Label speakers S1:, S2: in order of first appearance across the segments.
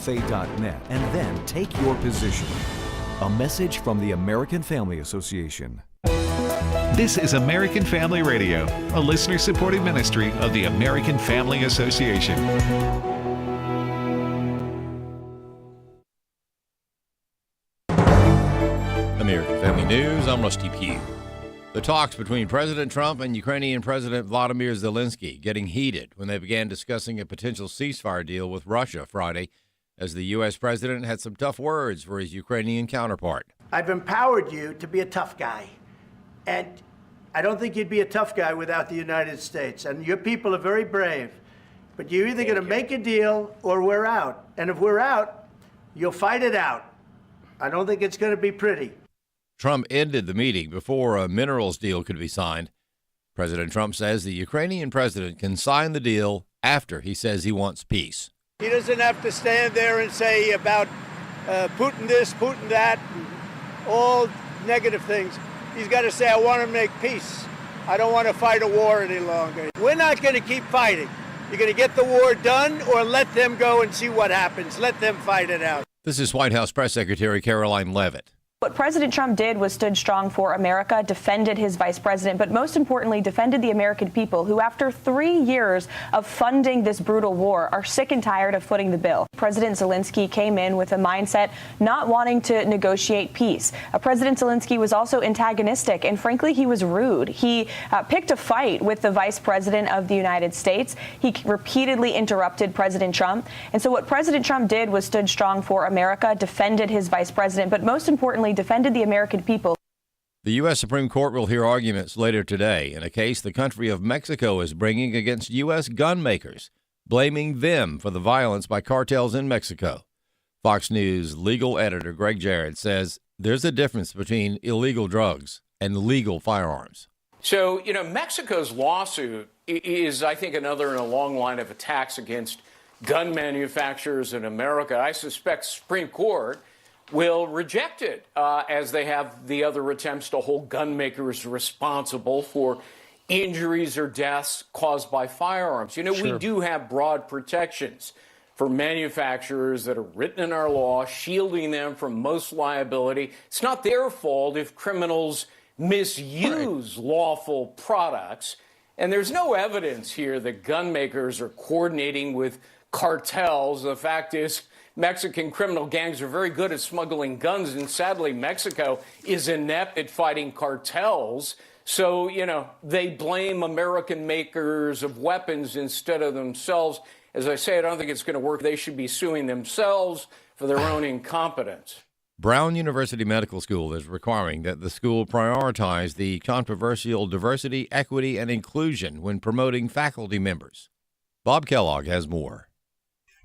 S1: AFA.net and then take your position. A message from the American Family Association.
S2: This is American Family Radio, a listener-supported ministry of the American Family Association.
S3: American Family News, I'm Rusty Pugh. The talks between President Trump and Ukrainian President Vladimir Zelenskyy getting heated when they began discussing a potential ceasefire deal with Russia Friday, as the U.S. president had some tough words for his Ukrainian counterpart.
S4: I've empowered you to be a tough guy. And I don't think you'd be a tough guy without the United States. And your people are very brave. But you're either going to make a deal or we're out. And if we're out, you'll fight it out. I don't think it's going to be pretty.
S3: Trump ended the meeting before a minerals deal could be signed. President Trump says the Ukrainian president can sign the deal after he says he wants peace.
S4: He doesn't have to stand there and say about Putin this, Putin that, all negative things. He's got to say, I want to make peace. I don't want to fight a war any longer. We're not going to keep fighting. You're going to get the war done or let them go and see what happens. Let them fight it out.
S3: This is White House Press Secretary Caroline Leavitt.
S5: What President Trump did was stood strong for America, defended his vice president, but most importantly, defended the American people who, after 3 years of funding this brutal war, are sick and tired of footing the bill. President Zelenskyy came in with a mindset not wanting to negotiate peace. President Zelenskyy was also antagonistic, and frankly, he was rude. He picked a fight with the vice president of the United States. He repeatedly interrupted President Trump. And so what President Trump did was stood strong for America, defended his vice president, but most importantly, defended the American people.
S3: The U.S. Supreme Court will hear arguments later today in a case the country of Mexico is bringing against U.S. gun makers, blaming them for the violence by cartels in Mexico. Fox News legal editor Greg Jarrett says there's a difference between illegal drugs and legal firearms.
S6: So, Mexico's lawsuit is, I think, another in a long line of attacks against gun manufacturers in America. I suspect Supreme Court will reject it, as they have the other attempts to hold gun makers responsible for injuries or deaths caused by firearms. Sure. We do have broad protections for manufacturers that are written in our law, shielding them from most liability. It's not their fault if criminals misuse lawful products. And there's no evidence here that gun makers are coordinating with cartels. The fact is, Mexican criminal gangs are very good at smuggling guns, and sadly, Mexico is inept at fighting cartels. So, they blame American makers of weapons instead of themselves. As I say, I don't think it's going to work. They should be suing themselves for their own incompetence.
S3: Brown University Medical School is requiring that the school prioritize the controversial diversity, equity, and inclusion when promoting faculty members. Bob Kellogg has more.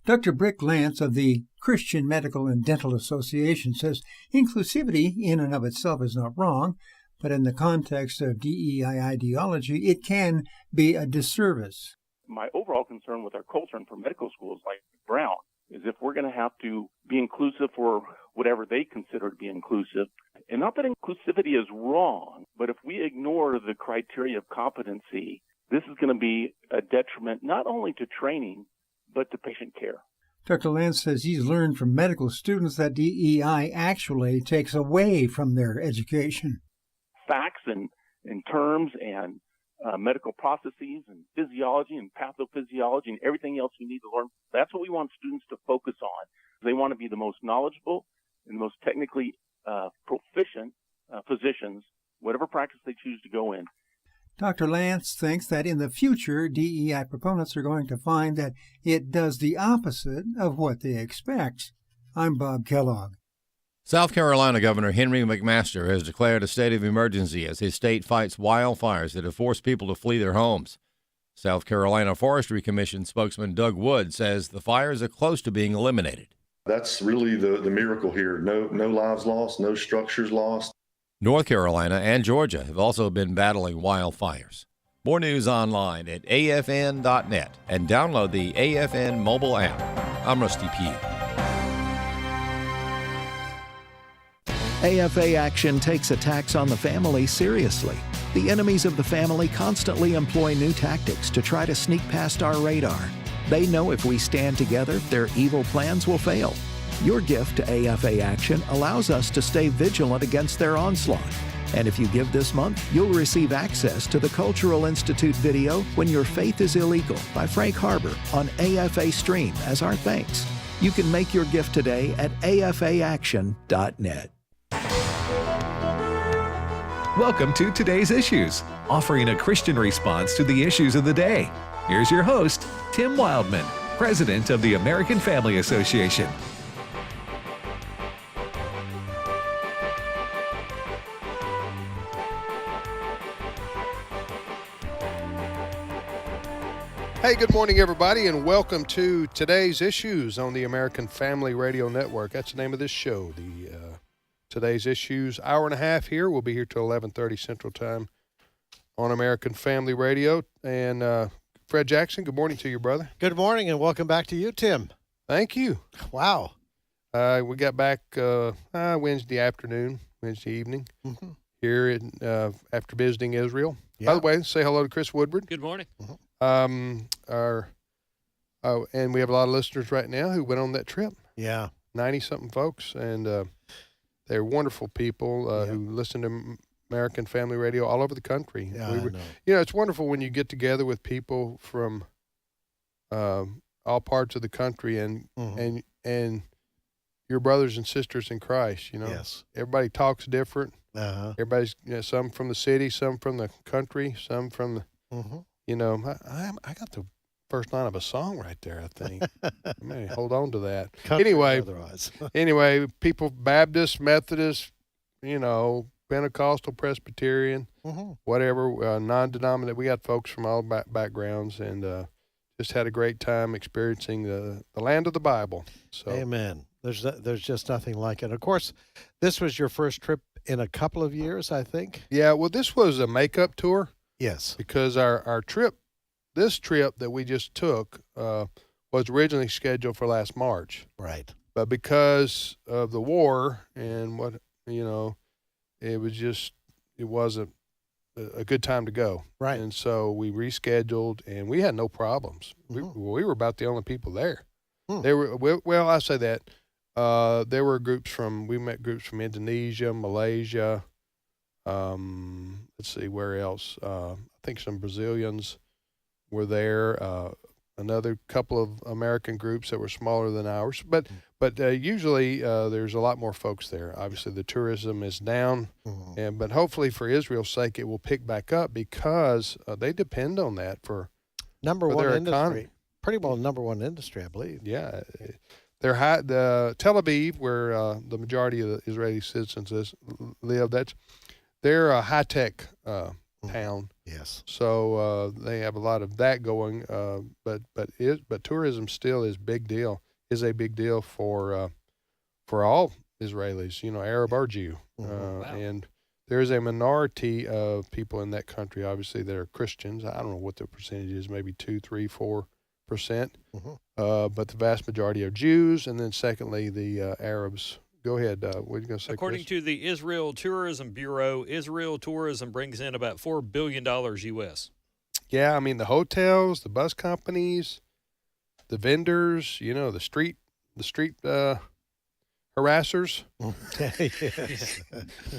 S7: Dr. Brick Lance of the Christian Medical and Dental Association says inclusivity in and of itself is not wrong, but in the context of DEI ideology, it can be a disservice.
S8: My overall concern with our culture and for medical schools like Brown is if we're going to have to be inclusive for whatever they consider to be inclusive, and not that inclusivity is wrong, but if we ignore the criteria of competency, this is going to be a detriment not only to training, but to patient care.
S7: Dr. Lance says he's learned from medical students that DEI actually takes away from their education.
S8: Facts and terms and medical processes and physiology and pathophysiology and everything else you need to learn. That's what we want students to focus on. They want to be the most knowledgeable and the most technically proficient physicians, whatever practice they choose to go in.
S7: Dr. Lance thinks that in the future, DEI proponents are going to find that it does the opposite of what they expect. I'm Bob Kellogg.
S3: South Carolina Governor Henry McMaster has declared a state of emergency as his state fights wildfires that have forced people to flee their homes. South Carolina Forestry Commission spokesman Doug Wood says the fires are close to being eliminated.
S9: That's really the miracle here. No lives lost, no structures lost.
S3: North Carolina and Georgia have also been battling wildfires. More news online at afn.net and download the AFN mobile app. I'm Rusty Pugh.
S10: AFA Action takes attacks on the family seriously. The enemies of the family constantly employ new tactics to try to sneak past our radar. They know if we stand together, their evil plans will fail. Your gift to AFA Action allows us to stay vigilant against their onslaught. And if you give this month, you'll receive access to the Cultural Institute video When Your Faith is Illegal by Frank Harbor on AFA Stream as our thanks. You can make your gift today at afaaction.net.
S2: Welcome to Today's Issues, offering a Christian response to the issues of the day. Here's your host, Tim Wildman, President of the American Family Association.
S11: Hey, good morning, everybody, and welcome to Today's Issues on the American Family Radio Network. That's the name of this show, the Today's Issues. Hour and a half here. We'll be here till 11:30 Central Time on American Family Radio. And Fred Jackson, good morning to you, brother.
S12: Good morning, and welcome back to you, Tim.
S11: Thank you.
S12: Wow.
S11: We got back Wednesday evening, here after visiting Israel. Yeah. By the way, say hello to Chris Woodward.
S13: Good morning.
S11: And we have a lot of listeners right now who went on that trip.
S12: Yeah.
S11: 90-something folks, and they're wonderful people who listen to American Family Radio all over the country.
S12: Yeah,
S11: it's wonderful when you get together with people from all parts of the country and your brothers and sisters in Christ.
S12: Yes.
S11: Everybody talks different.
S12: Uh-huh.
S11: Everybody's some from the city, some from the country, some from the. I got the first line of a song right there, I think. I may hold on to that. Anyway, people, Baptist, Methodist, Pentecostal, Presbyterian, whatever, non-denominational. We got folks from all backgrounds, and just had a great time experiencing the land of the Bible. So,
S12: amen. There's just nothing like it. Of course, this was your first trip in a couple of years, I think.
S11: Yeah, well, this was a makeup tour.
S12: Yes.
S11: Because our trip, this trip that we just took, was originally scheduled for last March.
S12: Right.
S11: But because of the war and it wasn't a good time to go.
S12: Right.
S11: And so we rescheduled, and we had no problems. We were about the only people there. There were, I say that, there were we met groups from Indonesia, Malaysia, let's see, where else? I think some Brazilians were there, another couple of American groups that were smaller than ours. But usually there's a lot more folks there. Obviously, the tourism is down, but hopefully for Israel's sake, it will pick back up because they depend on that for
S12: number one
S11: their
S12: industry.
S11: economy.
S12: Pretty well number one industry, I believe.
S11: Yeah. They're the Tel Aviv, where the majority of the Israeli citizens live, they're a high-tech town.
S12: Yes.
S11: So they have a lot of that going, but tourism still is a big deal for all Israelis, Arab or Jew.
S12: Wow.
S11: And there is a minority of people in that country, obviously, that are Christians. I don't know what the percentage is, maybe 2, 3, 4%. But the vast majority are Jews, and then secondly, the Arabs. Go ahead. What are you going to say,
S13: According
S11: Chris?
S13: to the Israel Tourism Bureau, Israel tourism brings in about $4 billion U.S.
S11: Yeah, I mean, the hotels, the bus companies, the vendors, the street harassers.
S12: Yes.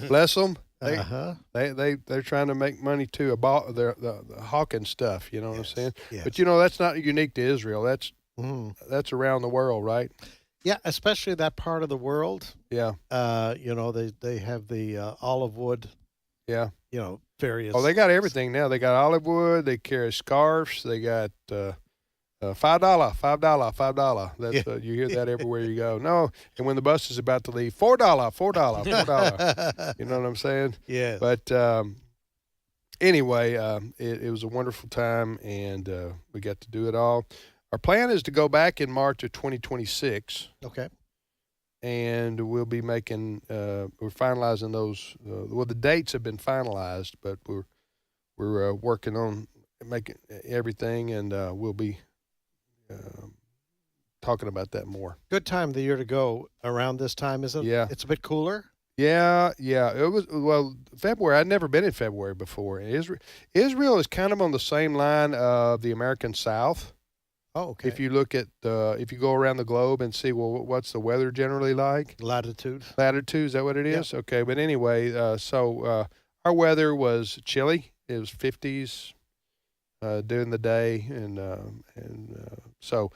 S11: Bless them.
S12: They're
S11: trying to make money too about the hawking stuff. You know what I'm saying?
S12: Yes.
S11: But that's not unique to Israel. That's around the world, right?
S12: Yeah, especially that part of the world.
S11: Yeah.
S12: They have the olive wood.
S11: Yeah.
S12: Various.
S11: Oh, they got everything now. They got olive wood. They carry scarves. They got $5. That's you hear that everywhere you go. No, and when the bus is about to leave, $4. You know what I'm saying?
S12: Yeah.
S11: But anyway, it was a wonderful time, and we got to do it all. Our plan is to go back in March of 2026.
S12: Okay.
S11: And we'll be making, we're finalizing those. The dates have been finalized, but we're working on making everything, and we'll be talking about that more.
S12: Good time of the year to go around this time, isn't it?
S11: Yeah.
S12: It's a bit cooler.
S11: Yeah. It was, February. I'd never been in February before. Israel is kind of on the same line of the American South.
S12: Oh, okay.
S11: If you look at if you go around the globe and see, well, what's the weather generally like?
S12: Latitude.
S11: Latitude, is that what it is? Okay, but anyway, so our weather was chilly. It was 50s during the day, and so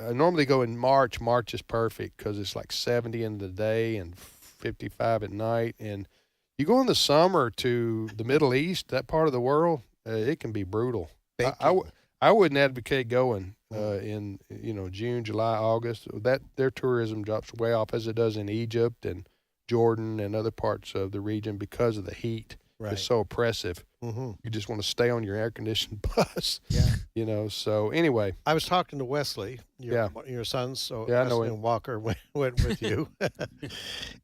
S11: I normally go in March. March is perfect because it's like 70 in the day and 55 at night. And you go in the summer to the Middle East, that part of the world, it can be brutal. I wouldn't advocate going in June, July, August. That their tourism drops way off as it does in Egypt and Jordan and other parts of the region because of the heat.
S12: Right.
S11: It's so oppressive.
S12: Mm-hmm.
S11: You just want to stay on your air-conditioned bus.
S12: Yeah.
S11: So anyway.
S12: I was talking to Wesley, your son, so
S11: yeah,
S12: Wesley and Walker went with you.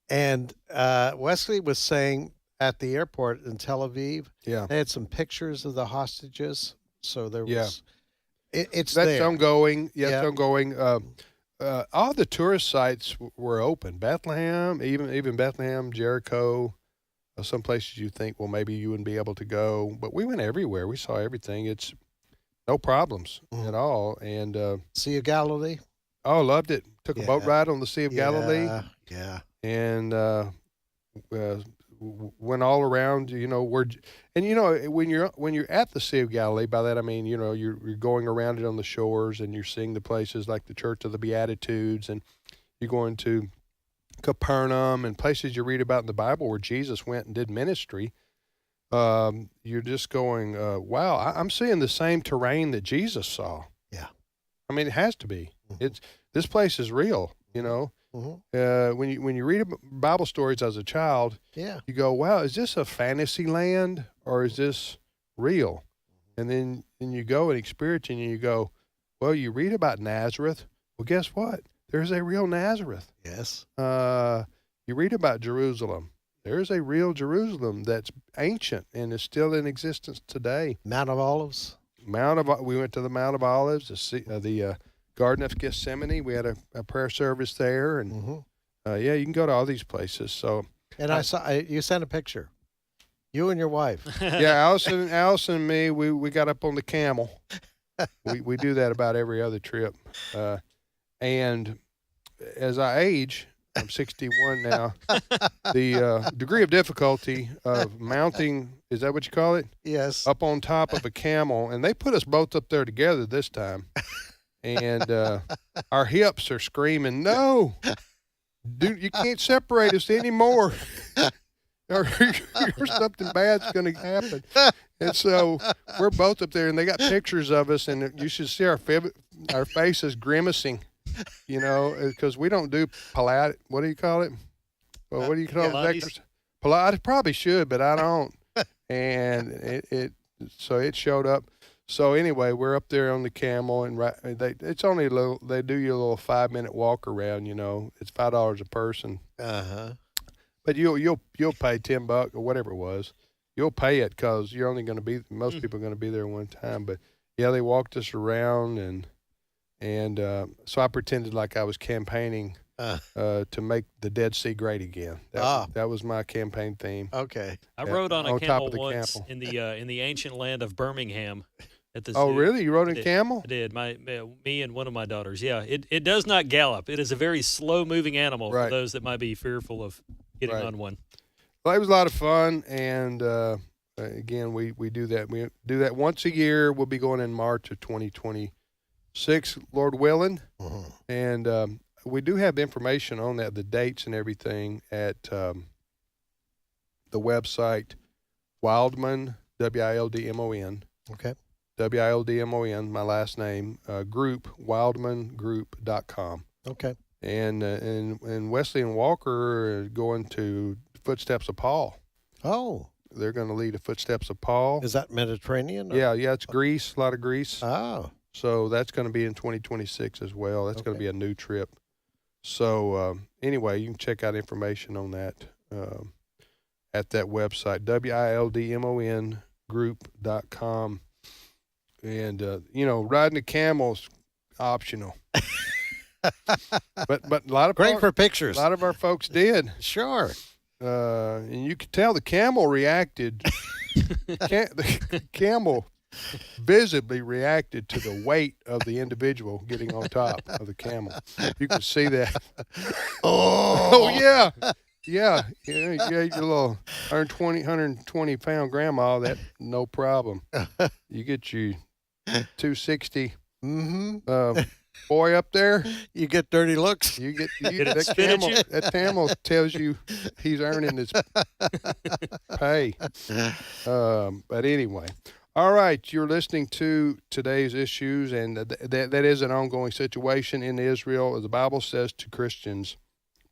S12: And Wesley was saying at the airport in Tel Aviv, they had some pictures of the hostages. So there was,
S11: that's
S12: there.
S11: ongoing. Yeah, it's ongoing. All the tourist sites were open. Bethlehem, even Bethlehem, Jericho, some places you think, well, maybe you wouldn't be able to go, but we went everywhere. We saw everything. It's no problems at all. And
S12: Sea of Galilee.
S11: Oh, loved it. Took a boat ride on the Sea of Galilee.
S12: Yeah.
S11: And went all around, when you're at the Sea of Galilee, by that I mean, you're going around it on the shores and you're seeing the places like the Church of the Beatitudes, and you're going to Capernaum and places you read about in the Bible where Jesus went and did ministry. You're just going, wow, I'm seeing the same terrain that Jesus saw.
S12: Yeah.
S11: I mean, it has to be. This place is real, When you read Bible stories as a child, you go, wow, is this a fantasy land or is this real? And then you go and experience it and you go, well, you read about Nazareth. Well, guess what? There's a real Nazareth.
S12: Yes.
S11: You read about Jerusalem. There's a real Jerusalem that's ancient and is still in existence today.
S12: Mount of Olives.
S11: We went to the Mount of Olives, the Garden of Gethsemane. We had a prayer service there, and you can go to all these places. So,
S12: and I saw you sent a picture. You and your wife.
S11: Yeah, Allison and me. We got up on the camel. we do that about every other trip. And as I age, I'm 61 now. The degree of difficulty of mounting, is that what you call it?
S12: Yes.
S11: Up on top of a camel, and they put us both up there together this time. And our hips are screaming, no, dude, you can't separate us anymore. or something bad's going to happen. And so we're both up there, and they got pictures of us, and you should see our faces grimacing, because we don't do Pilates. What do you call it? Well, what do you call it? Pilates probably should, but I don't. And so it showed up. So anyway, we're up there on the camel, and it's only a little. They do you a little 5-minute walk around. It's $5 a person. But you'll pay $10 or whatever it was. You'll pay it because you're only going to be. Most people are going to be there one time. But yeah, they walked us around, and so I pretended like I was campaigning to make the Dead Sea great again. That was my campain theme.
S12: Okay.
S13: I rode on a camel once
S11: camel.
S13: in the ancient land of Birmingham. At the
S11: zoo. Really? You rode
S13: a
S11: camel?
S13: I did. Me and one of my daughters. Yeah. It does not gallop. It is a very slow moving animal for those that might be fearful of getting on one.
S11: Well, it was a lot of fun, and again, we do that. We do that once a year. We'll be going in March of 2026, Lord willing, and we do have information on that, the dates and everything at the website Wildman, Wildmon.
S12: Okay.
S11: Wildmon, my last name, group, wildmangroup.com.
S12: Okay.
S11: And Wesley and Walker are going to Footsteps of Paul.
S12: Oh.
S11: They're going to lead the Footsteps of Paul.
S12: Is that Mediterranean?
S11: Yeah, it's Greece, a lot of Greece.
S12: Oh.
S11: So that's going to be in 2026 as well. That's going to be a new trip. So anyway, you can check out information on that at that website, wildmongroup.com. And, riding a camel's optional. but a lot of
S12: great for pictures.
S11: A lot of our folks did.
S12: Sure.
S11: And you could tell the camel reacted. The camel visibly reacted to the weight of the individual getting on top of the camel. You could see that. Oh yeah. Yeah, you get your little 120 pound grandma, that no problem. You get you 260 boy up there.
S12: You get dirty looks.
S11: You get that camel tells you he's earning his pay. But anyway, all right, you're listening to today's issues, and that is an ongoing situation in Israel. The Bible says to Christians,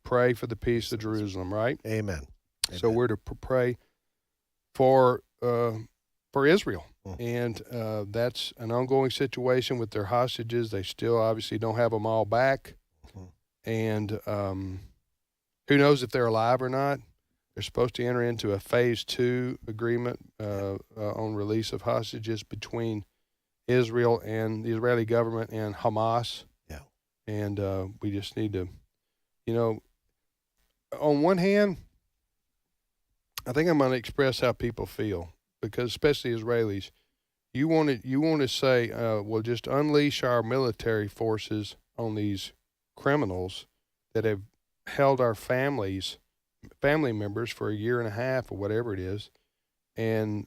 S11: pray for the peace of Jerusalem, right?
S12: Amen.
S11: So we're to pray for Israel, and that's an ongoing situation with their hostages. They still obviously don't have them all back, and who knows if they're alive or not. They're supposed to enter into a phase 2 agreement on release of hostages between Israel and the Israeli government and Hamas.
S12: Yeah,
S11: and we just need to, on one hand, I think I'm going to express how people feel, because especially Israelis, you want to say, well, just unleash our military forces on these criminals that have held our family members for a year and a half or whatever it is, and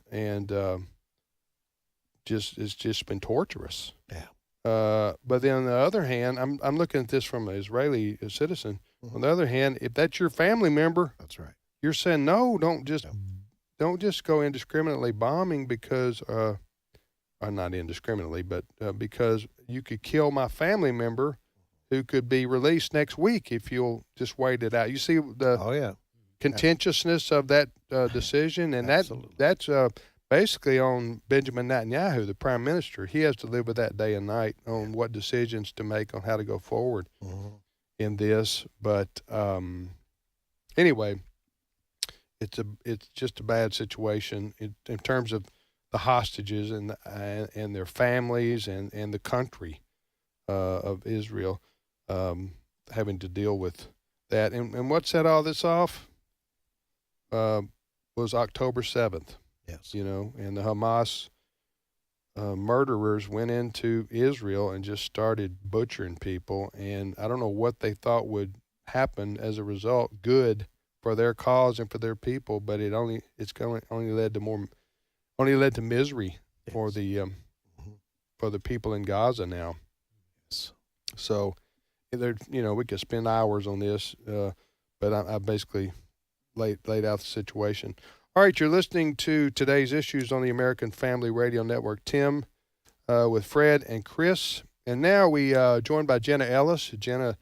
S11: it's just been torturous.
S12: Yeah.
S11: But then on the other hand, I'm looking at this from an Israeli citizen. On the other hand, if that's your family member,
S12: that's right.
S11: You're saying no. Don't just go indiscriminately bombing because, not indiscriminately, but because you could kill my family member, who could be released next week if you'll just wait it out. You see the contentiousness of that decision, and that's basically on Benjamin Netanyahu, the prime minister. He has to live with that day and night on what decisions to make on how to go forward in this. But anyway, it's just a bad situation in terms of the hostages and their families and the country of Israel having to deal with that. And what set all this off was October 7th.
S12: Yes.
S11: And the Hamas murderers went into Israel and just started butchering people. And I don't know what they thought would happen as a result, good for their cause and for their people, but it only led to misery for the people in Gaza now.
S12: Yes.
S11: So, we could spend hours on this, but I basically laid out the situation. All right, you're listening to today's issues on the American Family Radio Network. Tim with Fred and Chris. And now we joined by Jenna Ellis. Jenna,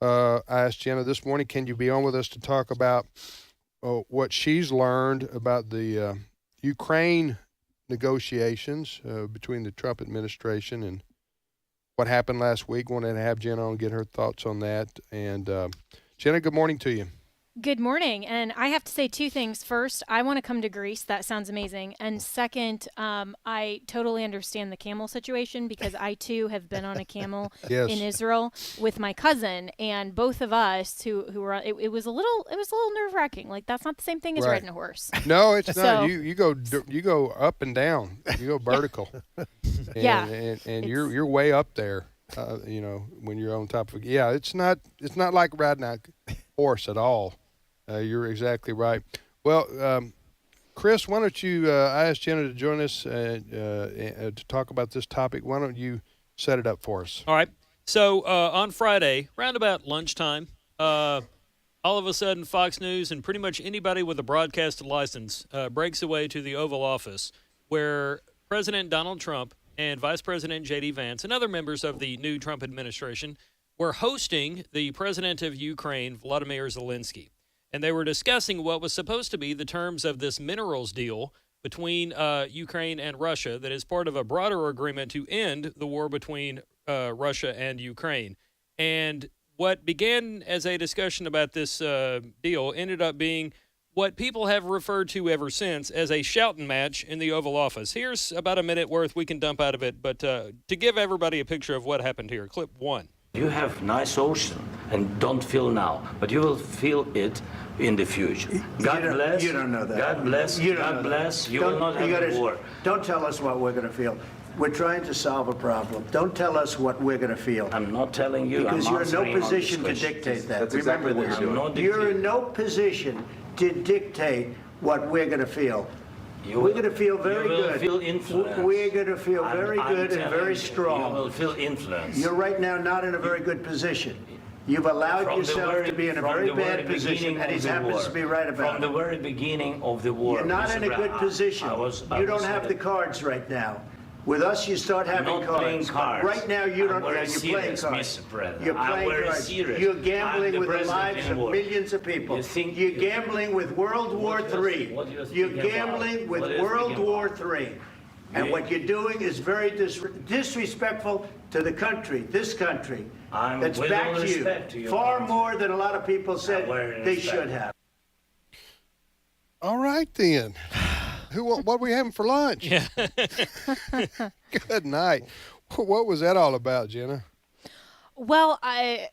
S11: I asked Jenna this morning, can you be on with us to talk about what she's learned about the Ukraine negotiations between the Trump administration and what happened last week. Wanted to have Jenna on, get her thoughts on that. And Jenna, good morning to you.
S14: Good morning. And I have to say two things. First, I want to come to Greece. That sounds amazing. And second, I totally understand the camel situation, because I too have been on a camel
S11: Yes.
S14: in Israel with my cousin, and both of us who were it was a little nerve-wracking. Like, that's not the same thing as
S11: Right.
S14: riding a horse.
S11: No, it's
S14: So-
S11: not. You go up and down. You go vertical.
S14: Yeah.
S11: And you're way up there. When you're on top of it. Yeah, it's not like riding a horse at all. You're exactly right. Well, Chris, why don't you? I asked Jenna to join us to talk about this topic. Why don't you set it up for us?
S13: All right. So on Friday, round about lunchtime, all of a sudden, Fox News and pretty much anybody with a broadcast license breaks away to the Oval Office, where President Donald Trump and Vice President J.D. Vance and other members of the new Trump administration were hosting the president of Ukraine, Volodymyr Zelenskyy. And they were discussing what was supposed to be the terms of this minerals deal between Ukraine and Russia that is part of a broader agreement to end the war between Russia and Ukraine. And what began as a discussion about this deal ended up being what people have referred to ever since as a shouting match in the Oval Office. Here's about a minute worth we can dump out of it, but to give everybody a picture of what happened here, clip one.
S15: You have nice ocean and don't feel now, but you will feel it in the future. God bless.
S4: You don't know that.
S15: God bless. God bless. You will not have a war.
S4: Don't tell us what we're going to feel. We're trying to solve a problem. Don't tell us what we're going to feel.
S15: I'm not telling you.
S4: Because
S15: I'm
S4: you're in no
S15: answering on
S4: position to
S15: this question.
S4: dictate that.
S9: That's
S4: Remember
S9: exactly what
S4: this.
S9: you're doing.
S4: You're in no position to dictate what we're going to feel.
S15: You
S4: We're going to feel very
S15: you will
S4: good.
S15: Feel influence.
S4: We're going to feel very
S15: I'm
S4: good and very
S15: telling
S4: strong.
S15: You will feel influence.
S4: You're right now not in a very good position. You've allowed
S15: From the
S4: yourself
S15: very-
S4: to be in a
S15: from
S4: very
S15: the very
S4: bad position,
S15: beginning
S4: and he
S15: of the
S4: happens
S15: war.
S4: to be right about
S15: From
S4: it.
S15: the very beginning of the war.
S4: You're not
S15: Mr.
S4: in a good
S15: Brown,
S4: position.
S15: I
S4: You don't have the cards right now. With us, you start
S15: I'm
S4: having
S15: not
S4: cards.
S15: playing
S4: But
S15: cards.
S4: right now, you don't.
S15: I'm very
S4: You're playing
S15: serious,
S4: cards.
S15: Mr. President.
S4: You're
S15: I'm
S4: playing
S15: very
S4: cards.
S15: serious.
S4: You're
S15: I'm
S4: gambling
S15: the
S4: with the
S15: president
S4: lives
S15: in
S4: of
S15: war.
S4: millions of people.
S15: You think-
S4: You're gambling with World War III.
S15: what you're
S4: You're
S15: speaking
S4: gambling
S15: about?
S4: with
S15: What you're
S4: World
S15: speaking
S4: War
S15: about?
S4: III. And what you're doing is very disrespectful to the country, this country, that's
S15: with all
S4: backed you
S15: respect to your
S4: far
S15: country.
S4: more than a lot of people said
S15: very
S4: they
S15: respect.
S4: should have.
S11: All right, then. What are we having for lunch?
S13: Yeah.
S11: Good night. What was that all about, Jenna?
S14: Well, I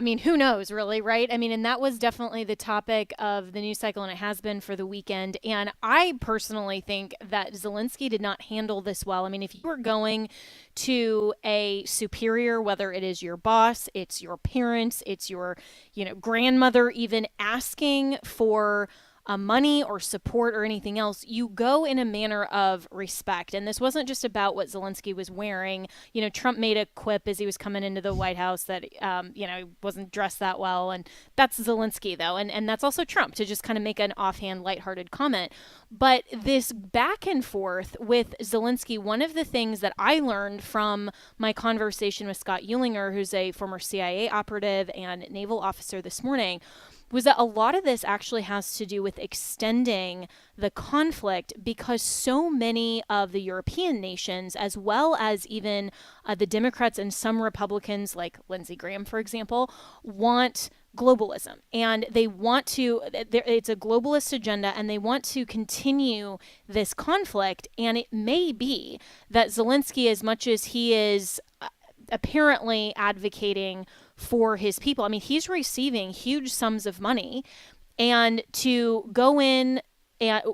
S14: mean, who knows, really, right? I mean, and that was definitely the topic of the news cycle, and it has been for the weekend. And I personally think that Zelenskyy did not handle this well. I mean, if you were going to a superior, whether it is your boss, it's your parents, it's your, grandmother, even asking for money or support or anything else, you go in a manner of respect. And this wasn't just about what Zelenskyy was wearing. Trump made a quip as he was coming into the White House that, he wasn't dressed that well. And that's Zelenskyy, though. And that's also Trump, to just kind of make an offhand, lighthearted comment. But this back and forth with Zelenskyy, one of the things that I learned from my conversation with Scott Eulinger, who's a former CIA operative and naval officer this morning, was that a lot of this actually has to do with extending the conflict, because so many of the European nations, as well as even the Democrats and some Republicans, like Lindsey Graham, for example, want globalism. And they want to, it's a globalist agenda, and they want to continue this conflict. And it may be that Zelenskyy, as much as he is apparently advocating for his people, I mean, he's receiving huge sums of money, and to go in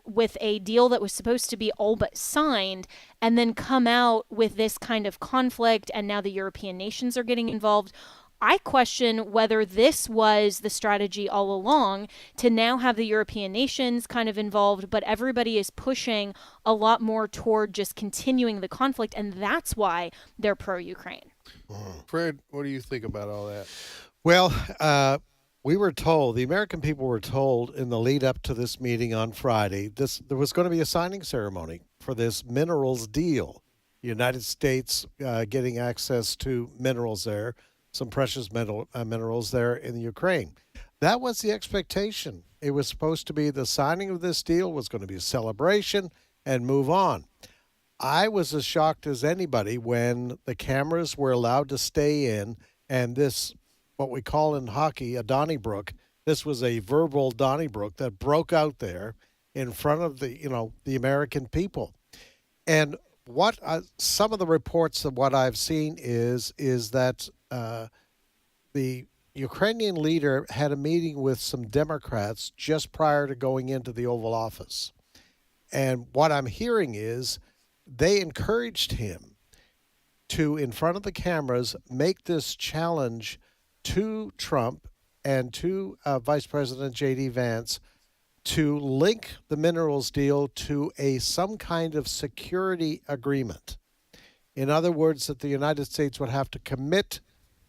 S14: with a deal that was supposed to be all but signed and then come out with this kind of conflict, and now the European nations are getting involved. I question whether this was the strategy all along, to now have the European nations kind of involved, but everybody is pushing a lot more toward just continuing the conflict, and that's why they're pro-Ukraine.
S11: Fred, what do you think about all that?
S12: Well, we were told, the American people were told in the lead up to this meeting on Friday, there was going to be a signing ceremony for this minerals deal. The United States getting access to minerals there, some precious minerals there in the Ukraine. That was the expectation. It was supposed to be the signing of this deal was going to be a celebration and move on. I was as shocked as anybody when the cameras were allowed to stay in, and this, what we call in hockey, a Donnybrook, this was a verbal Donnybrook that broke out there in front of the American people. And what some of the reports of what I've seen is that the Ukrainian leader had a meeting with some Democrats just prior to going into the Oval Office. And what I'm hearing is they encouraged him to, in front of the cameras, make this challenge to Trump and to Vice President J.D. Vance to link the minerals deal to some kind of security agreement. In other words, that the United States would have to commit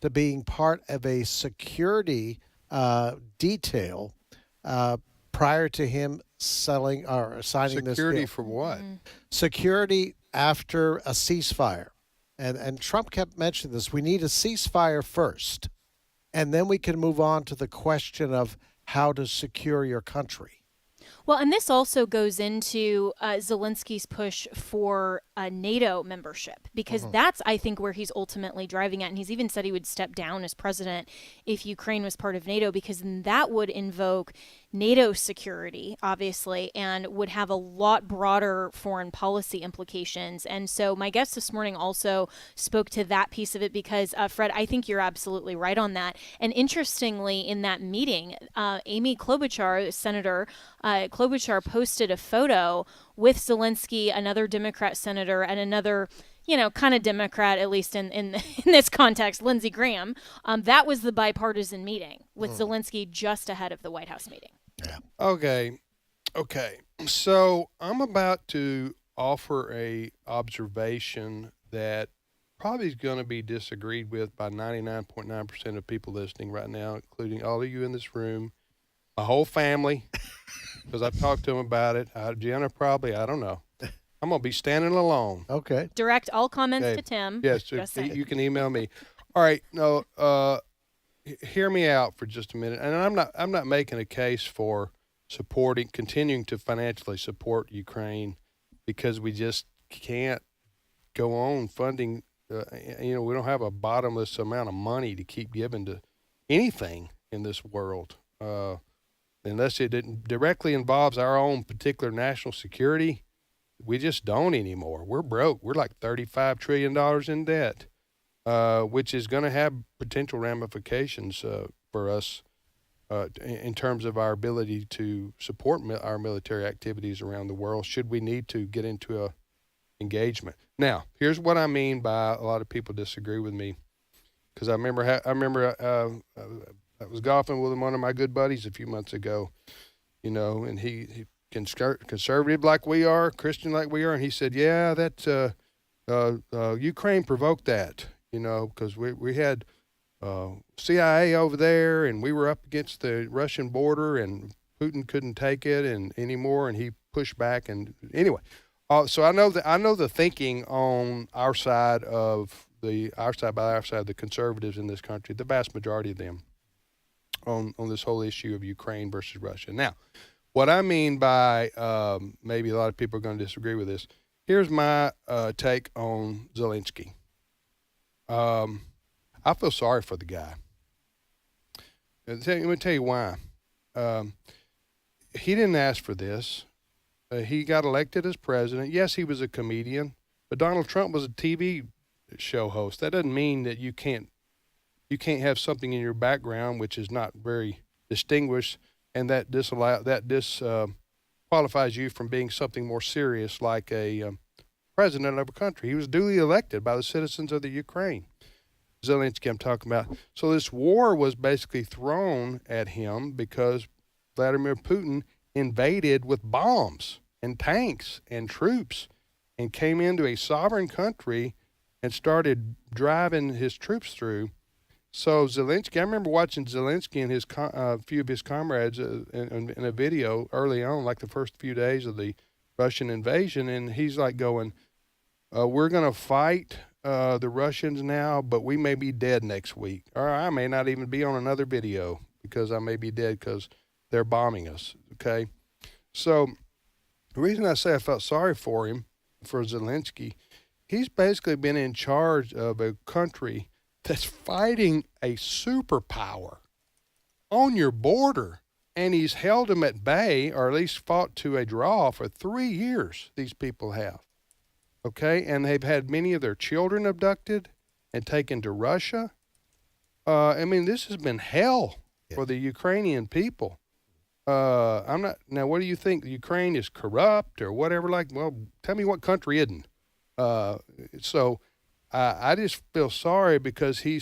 S12: to being part of a security detail prior to him selling or signing this deal.
S11: Security for what?
S12: Security after a ceasefire. And Trump kept mentioning this. We need a ceasefire first, and then we can move on to the question of how to secure your country.
S14: Well, and this also goes into Zelensky's push for NATO membership, because that's, I think, where he's ultimately driving at. And he's even said he would step down as president if Ukraine was part of NATO, because then that would invoke NATO security, obviously, and would have a lot broader foreign policy implications. And so my guest this morning also spoke to that piece of it because, Fred, I think you're absolutely right on that. And interestingly, in that meeting, Amy Klobuchar, Senator Klobuchar, posted a photo with Zelenskyy, another Democrat senator, and another kind of Democrat, at least in this context, Lindsey Graham. That was the bipartisan meeting with Zelenskyy just ahead of the White House meeting.
S12: Yeah.
S11: Okay. So I'm about to offer a observation that probably is going to be disagreed with by 99.9% of people listening right now, including all of you in this room, my whole family, because I've talked to them about it. Jenna probably, I don't know. I'm going to be standing alone.
S12: Okay.
S14: Direct all comments to Tim.
S11: Yes, you can email me. All right, no, hear me out for just a minute. And I'm not making a case for continuing to financially support Ukraine, because we just can't go on funding. We don't have a bottomless amount of money to keep giving to anything in this world, unless it directly involves our own particular national security. We just don't anymore. We're broke. We're like $35 trillion in debt, which is going to have potential ramifications for us in terms of our ability to support our military activities around the world should we need to get into a engagement. Now, here's what I mean by a lot of people disagree with me, because I remember I was golfing with one of my good buddies a few months ago, and he conservative like we are, Christian like we are, and he said, yeah, that Ukraine provoked that, because we had CIA over there, and we were up against the Russian border, and Putin couldn't take it anymore, and he pushed back. And anyway, so I know the thinking on our side by our side, the conservatives in this country, the vast majority of them, on this whole issue of Ukraine versus Russia. Now, what I mean by maybe a lot of people are going to disagree with this. Here's my take on Zelenskyy. I feel sorry for the guy. Let me tell you why. He didn't ask for this. He got elected as president. Yes, he was a comedian, but Donald Trump was a TV show host. That doesn't mean that you can't have something in your background which is not very distinguished, and that qualifies you from being something more serious, like a president of a country. He was duly elected by the citizens of the Ukraine. Zelenskyy I'm talking about. So this war was basically thrown at him because Vladimir Putin invaded with bombs and tanks and troops and came into a sovereign country and started driving his troops through. So Zelenskyy, I remember watching Zelenskyy and his few of his comrades in a video early on, like the first few days of the Russian invasion, and he's like going, we're going to fight the Russians now, but we may be dead next week. Or I may not even be on another video because I may be dead because they're bombing us, okay? So the reason I say I felt sorry for him, for Zelenskyy, he's basically been in charge of a country that's fighting a superpower on your border, and he's held them at bay, or at least fought to a draw for 3 years, these people have, okay? And they've had many of their children abducted and taken to Russia. This has been hell for the Ukrainian people. Now, what do you think? Ukraine is corrupt or whatever? Well, tell me what country isn't. I just feel sorry because he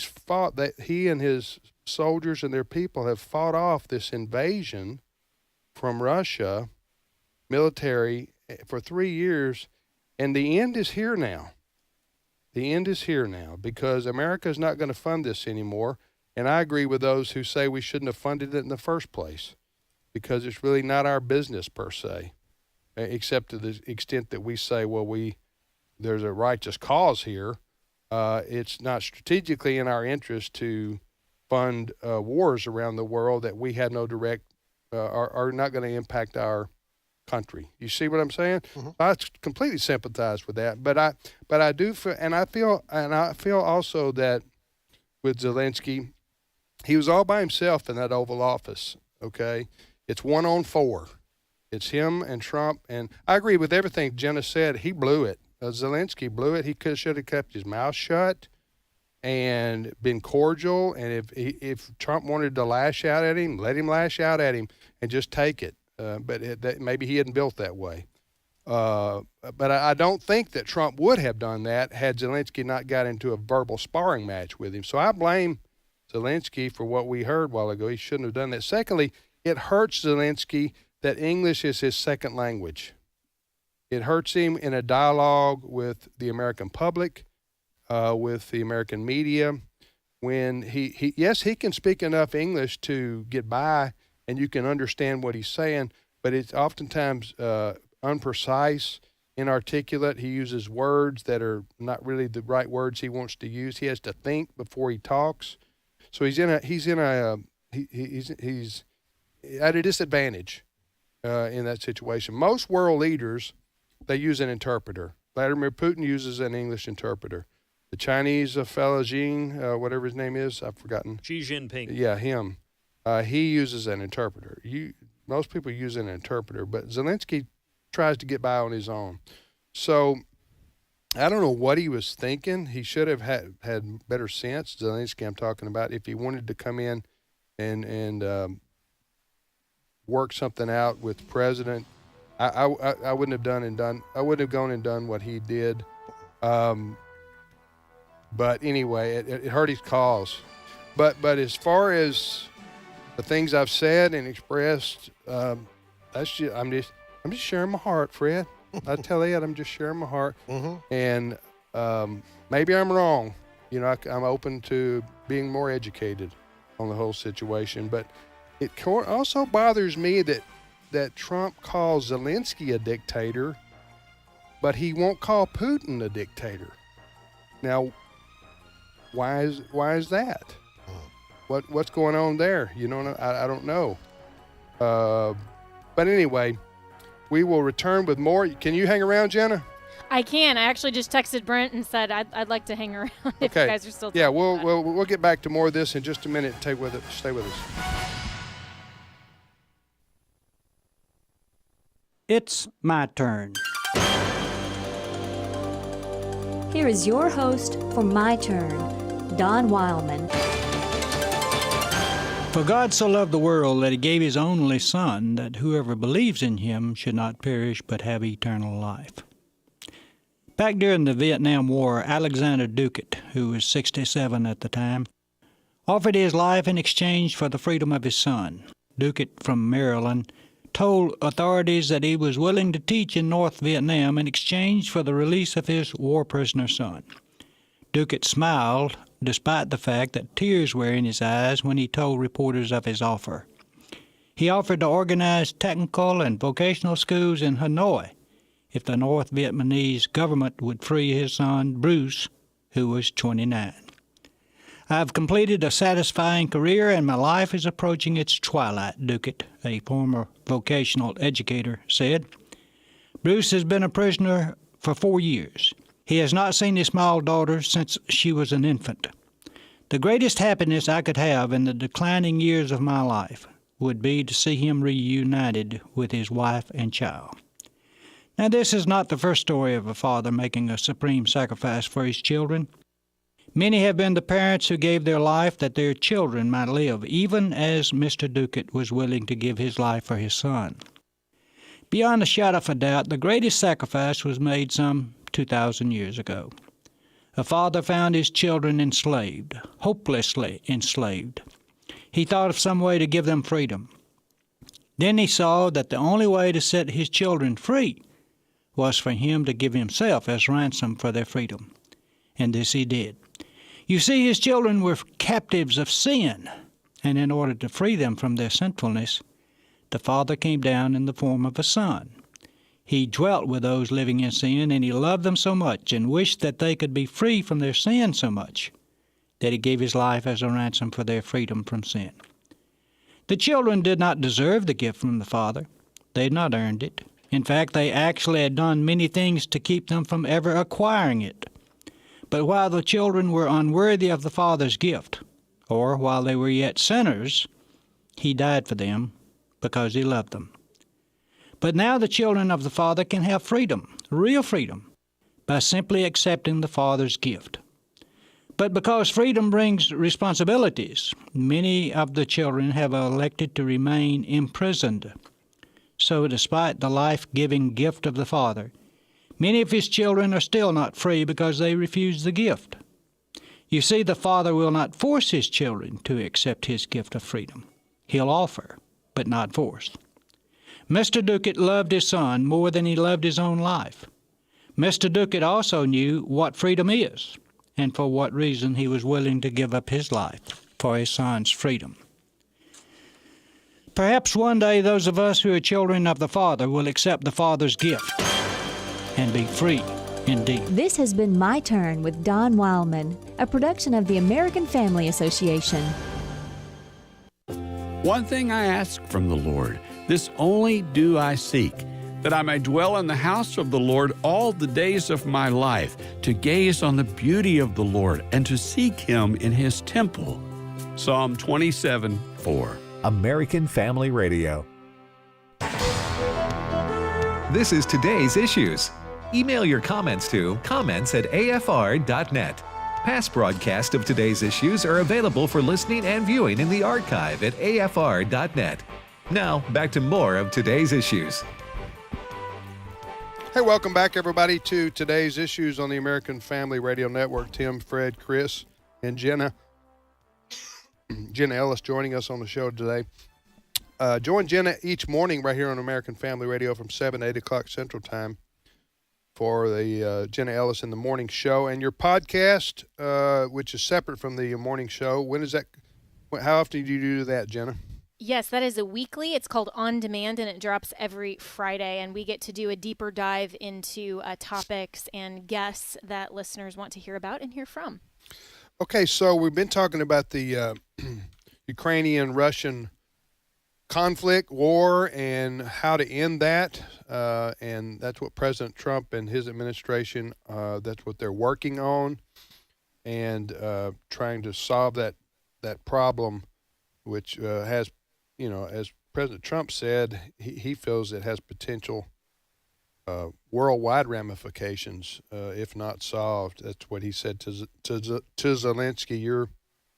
S11: and his soldiers and their people have fought off this invasion from Russia, military, for 3 years, and the end is here now. The end is here now because America is not going to fund this anymore, and I agree with those who say we shouldn't have funded it in the first place because it's really not our business per se, except to the extent that we say, well, there's a righteous cause here. It's not strategically in our interest to fund wars around the world that we have no direct are not going to impact our country. You see what I'm saying? Mm-hmm. I completely sympathize with that, but I do feel, and I feel also that with Zelenskyy, he was all by himself in that Oval Office. Okay, It's 1-on-4. It's him and Trump, and I agree with everything Jenna said. He blew it. Zelensky blew it. He should have kept his mouth shut and been cordial. And if Trump wanted to lash out at him, let him lash out at him and just take it. But maybe he hadn't built that way. But I don't think that Trump would have done that had Zelensky not got into a verbal sparring match with him. So I blame Zelensky for what we heard a while ago. He shouldn't have done that. Secondly, it hurts Zelensky that English is his second language. It hurts him in a dialogue with the American public, with the American media, when he can speak enough English to get by and you can understand what he's saying, but it's oftentimes unprecise, inarticulate. He uses words that are not really the right words he wants to use. He has to think before he talks. So he's at a disadvantage in that situation. Most world leaders, they use an interpreter. Vladimir Putin uses an English interpreter. The Chinese fellow whatever his name is, I've forgotten.
S13: Xi Jinping.
S11: Yeah, him. He uses an interpreter. Most people use an interpreter, but Zelensky tries to get by on his own. So I don't know what he was thinking. He should have had better sense. Zelensky, I'm talking about, if he wanted to come in and work something out with the president. I wouldn't have I wouldn't have gone and done what he did. But anyway, it hurt his cause. But as far as the things I've said and expressed, I'm just sharing my heart, Fred. I tell Ed, I'm just sharing my heart. Mm-hmm. And maybe I'm wrong. I'm open to being more educated on the whole situation. But it also bothers me that Trump calls Zelensky a dictator, but he won't call Putin a dictator. Now, why is that? What's going on there? I don't know. But anyway, we will return with more. Can you hang around, Jenna?
S14: I can. I actually just texted Brent and said I'd like to hang around if you guys are still talking.
S11: Yeah, we'll get back to more of this in just a minute. Stay with us.
S16: It's my turn.
S17: Here is your host for My Turn, Don Wildman.
S16: For God so loved the world that he gave his only Son, that whoever believes in him should not perish but have eternal life. Back during the Vietnam War, Alexander Ducat, who was 67 at the time, offered his life in exchange for the freedom of his son. Ducat from Maryland told authorities that he was willing to teach in North Vietnam in exchange for the release of his war prisoner son. Ducat smiled, despite the fact that tears were in his eyes when he told reporters of his offer. He offered to organize technical and vocational schools in Hanoi if the North Vietnamese government would free his son, Bruce, who was 29. I've completed a satisfying career and my life is approaching its twilight, Ducat, a former vocational educator, said. Bruce has been a prisoner for 4 years. He has not seen his small daughter since she was an infant. The greatest happiness I could have in the declining years of my life would be to see him reunited with his wife and child. Now, this is not the first story of a father making a supreme sacrifice for his children. Many have been the parents who gave their life that their children might live, even as Mr. Ducat was willing to give his life for his son. Beyond a shadow of a doubt, the greatest sacrifice was made some 2,000 years ago. A father found his children enslaved, hopelessly enslaved. He thought of some way to give them freedom. Then he saw that the only way to set his children free was for him to give himself as ransom for their freedom. And this he did. You see, his children were captives of sin, and in order to free them from their sinfulness, the Father came down in the form of a Son. He dwelt with those living in sin, and he loved them so much and wished that they could be free from their sin so much that he gave his life as a ransom for their freedom from sin. The children did not deserve the gift from the Father. They had not earned it. In fact, they actually had done many things to keep them from ever acquiring it. But while the children were unworthy of the Father's gift, or while they were yet sinners, he died for them, because he loved them. But now the children of the Father can have freedom, real freedom, by simply accepting the Father's gift. But because freedom brings responsibilities, many of the children have elected to remain imprisoned. So despite the life-giving gift of the Father, many of his children are still not free because they refuse the gift. You see, the Father will not force his children to accept his gift of freedom. He'll offer, but not force. Mr. Duckett loved his son more than he loved his own life. Mr. Duckett also knew what freedom is, and for what reason he was willing to give up his life for his son's freedom. Perhaps one day those of us who are children of the Father will accept the Father's gift and be free indeed.
S17: This has been My Turn with Don Wildman, a production of the American Family Association.
S18: One thing I ask from the Lord, this only do I seek, that I may dwell in the house of the Lord all the days of my life, to gaze on the beauty of the Lord and to seek him in his temple. Psalm 27:4.
S2: American Family Radio. This is today's issues. Email your comments to comments@afr.net. Past broadcasts of today's issues are available for listening and viewing in the archive at afr.net. Now, back to more of today's issues.
S11: Hey, welcome back, everybody, to today's issues on the American Family Radio Network. Tim, Fred, Chris, and Jenna Ellis joining us on the show today. Join Jenna each morning right here on American Family Radio from 7 to 8 o'clock Central Time for the Jenna Ellis in the Morning Show. And your podcast, which is separate from the morning show, when is that? How often do you do that, Jenna?
S14: Yes, that is a weekly. It's called On Demand, and it drops every Friday. And we get to do a deeper dive into topics and guests that listeners want to hear about and hear from.
S11: Okay, so we've been talking about the Ukrainian-Russian conflict, war, and how to end that. And that's what President Trump and his administration, that's what they're working on, and trying to solve that problem, which has, as President Trump said, he feels it has potential worldwide ramifications if not solved. That's what he said to Zelenskyy.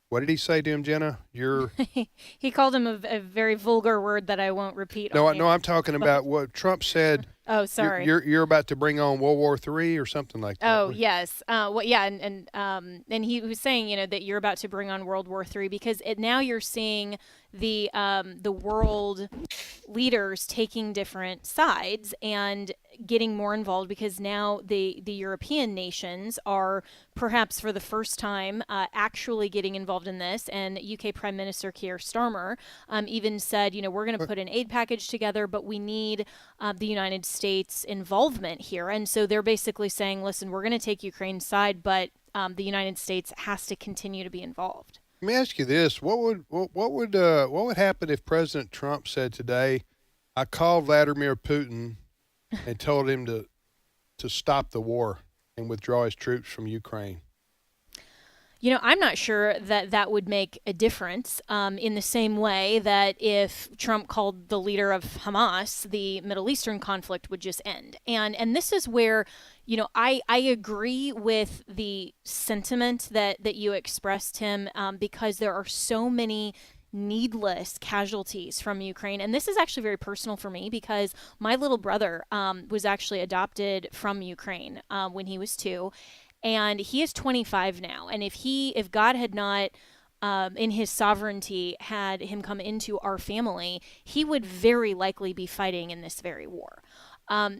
S11: What did he say to him, Jenna?
S14: He called him a very vulgar word that I won't repeat.
S11: No, I'm talking about what Trump said.
S14: Oh, sorry.
S11: You're about to bring on World War III or something like that.
S14: Oh, yes. And he was saying, that you're about to bring on World War III because now you're seeing the world leaders taking different sides and getting more involved, because now the European nations are perhaps for the first time actually getting involved in this. And UK Prime Minister Keir Starmer even said, we're going to put an aid package together, but we need the United States involvement here. And so they're basically saying, listen, we're going to take Ukraine's side, but the United States has to continue to be involved.
S11: Let me ask you this: what would happen if President Trump said today, "I called Vladimir Putin and told him to stop the war and withdraw his troops from Ukraine"?
S14: I'm not sure that would make a difference in the same way that if Trump called the leader of Hamas, the Middle Eastern conflict would just end. And this is where, I agree with the sentiment that you expressed, Tim, because there are so many needless casualties from Ukraine. And this is actually very personal for me because my little brother was actually adopted from Ukraine when he was 2. And he is 25 now. And if God had not, in his sovereignty, had him come into our family, he would very likely be fighting in this very war.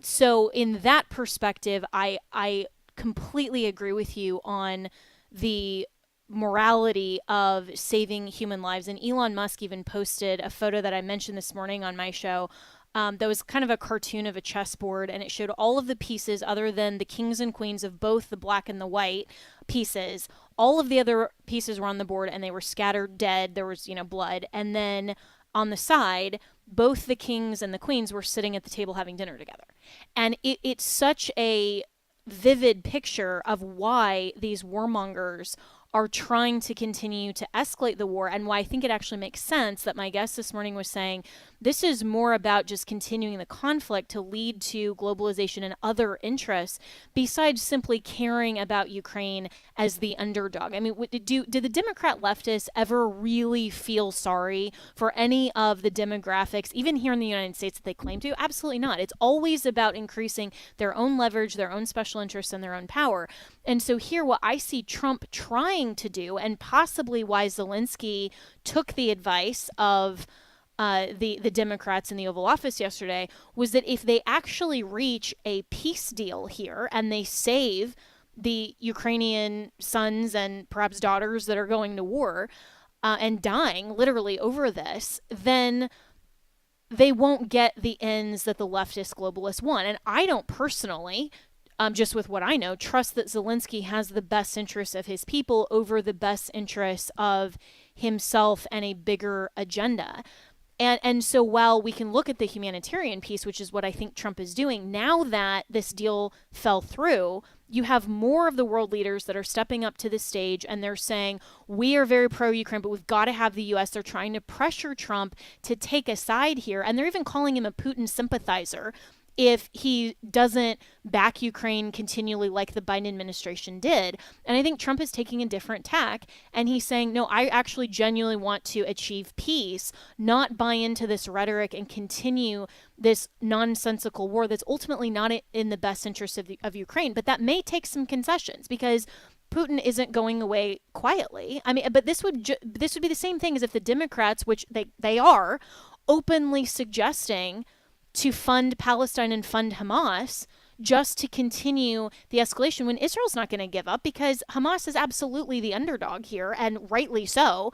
S14: So in that perspective, I completely agree with you on the morality of saving human lives. And Elon Musk even posted a photo that I mentioned this morning on my show that was kind of a cartoon of a chessboard, and it showed all of the pieces other than the kings and queens of both the black and the white pieces. All of the other pieces were on the board, and they were scattered dead. There was, blood. And then on the side, both the kings and the queens were sitting at the table having dinner together. And it's such a vivid picture of why these warmongers are trying to continue to escalate the war, and why I think it actually makes sense that my guest this morning was saying this is more about just continuing the conflict to lead to globalization and other interests besides simply caring about Ukraine as the underdog. I mean, do the Democrat leftists ever really feel sorry for any of the demographics, even here in the United States, that they claim to? Absolutely not. It's always about increasing their own leverage, their own special interests, and their own power. And so here, what I see Trump trying to do, and possibly why Zelenskyy took the advice of the Democrats in the Oval Office yesterday, was that if they actually reach a peace deal here and they save the Ukrainian sons and perhaps daughters that are going to war and dying literally over this, then they won't get the ends that the leftist globalists want. And I don't personally, just with what I know, trust that Zelenskyy has the best interests of his people over the best interests of himself and a bigger agenda. And so while we can look at the humanitarian piece, which is what I think Trump is doing, now that this deal fell through, you have more of the world leaders that are stepping up to the stage and they're saying, we are very pro-Ukraine, but we've got to have the U.S. They're trying to pressure Trump to take a side here. And they're even calling him a Putin sympathizer if he doesn't back Ukraine continually like the Biden administration did. And I think Trump is taking a different tack, and he's saying, no, I actually genuinely want to achieve peace, not buy into this rhetoric and continue this nonsensical war that's ultimately not in the best interest of Ukraine. But that may take some concessions, because Putin isn't going away quietly. I mean, but this would be the same thing as if the Democrats, which they are, openly suggesting to fund Palestine and fund Hamas just to continue the escalation, when Israel's not going to give up, because Hamas is absolutely the underdog here, and rightly so.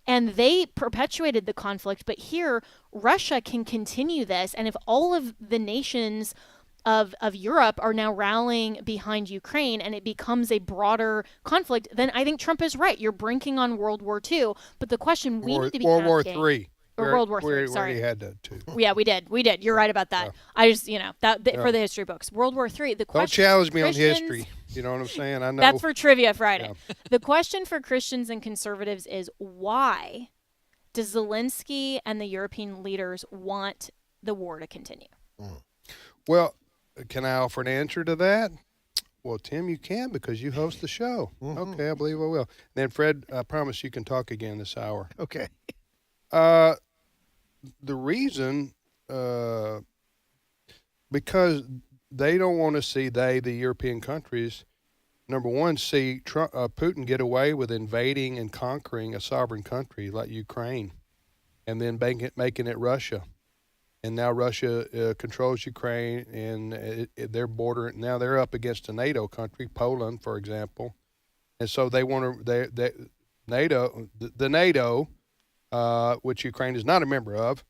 S14: And they perpetuated the conflict. But here, Russia can continue this. And if all of the nations of Europe are now rallying behind Ukraine and it becomes a broader conflict, then I think Trump is right. You're brinking on World War II. But the question we need to be
S11: World War
S14: asking...
S11: III.
S14: Or World War III, sorry.
S11: We had that too.
S14: Yeah, we did. You're right about that. I just, for the history books. World War III, the question...
S11: Don't challenge me on history. You know what I'm saying? I know.
S14: That's for Trivia Friday. Yeah. The question for Christians and conservatives is, why does Zelenskyy and the European leaders want the war to continue?
S11: Well, can I offer an answer to that? Well, Tim, you can, because you host the show. Okay, I believe I will. Then, Fred, I promise you can talk again this hour.
S12: Okay.
S11: The reason, because they don't want to see the European countries, number one, see Putin get away with invading and conquering a sovereign country like Ukraine, and then making it Russia. And now Russia controls Ukraine, and their border. Now they're up against a NATO country, Poland, for example, and so they want to. The NATO. Which Ukraine is not a member of,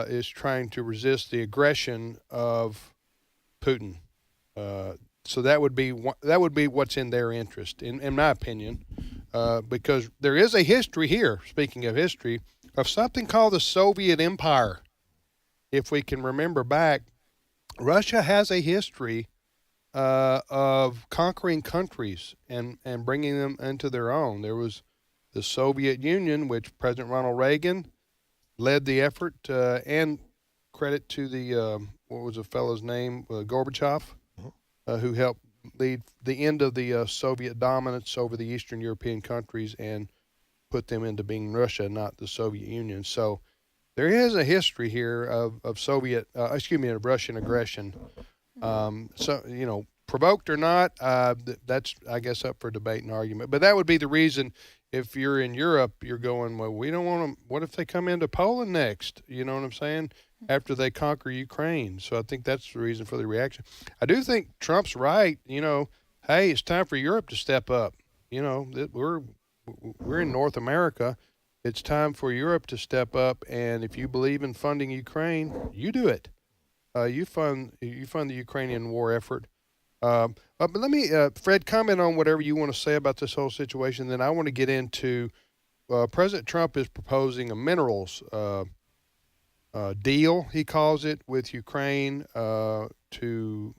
S11: is trying to resist the aggression of Putin. So that would be what's in their interest, in my opinion, because there is a history here. Speaking of history, of something called the Soviet Empire. If we can remember back, Russia has a history of conquering countries and bringing them into their own. There was the Soviet Union, which President Ronald Reagan led the effort, and credit to the, what was the fellow's name, Gorbachev, who helped lead the end of the Soviet dominance over the Eastern European countries and put them into being Russia, not the Soviet Union. So there is a history here of Russian aggression. So, provoked or not, that's, I guess, up for debate and argument. But that would be the reason. If you're in Europe, you're going, well, we don't want them. What if they come into Poland next? You know what I'm saying? After they conquer Ukraine. So I think that's the reason for the reaction. I do think Trump's right. Hey, it's time for Europe to step up. We're in North America. It's time for Europe to step up. And if you believe in funding Ukraine, you do it. You fund the Ukrainian war effort. But let me, Fred, comment on whatever you want to say about this whole situation. Then I want to get into President Trump is proposing a minerals deal, he calls it, with Ukraine to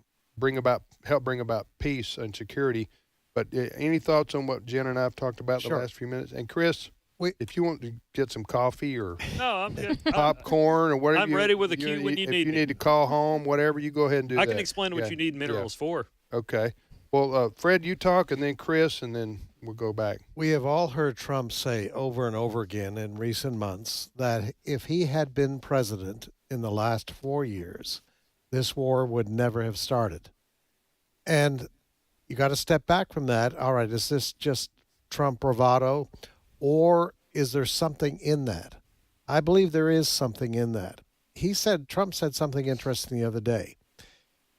S11: help bring about peace and security. But any thoughts on what Jen and I have talked about the last few minutes? And Chris, if you want to get some coffee or
S13: No, I'm good.
S11: popcorn or whatever,
S13: I'm ready with a cue when you need
S11: If you
S13: me.
S11: need to call home, whatever, you go ahead and do that.
S13: I can explain what you need minerals for.
S11: Okay. Well, Fred, you talk, and then Chris, and then we'll go back.
S12: We have all heard Trump say over and over again in recent months that if he had been president in the last 4 years, this war would never have started. And you got to step back from that. All right, is this just Trump bravado, or is there something in that? I believe there is something in that. Trump said something interesting the other day.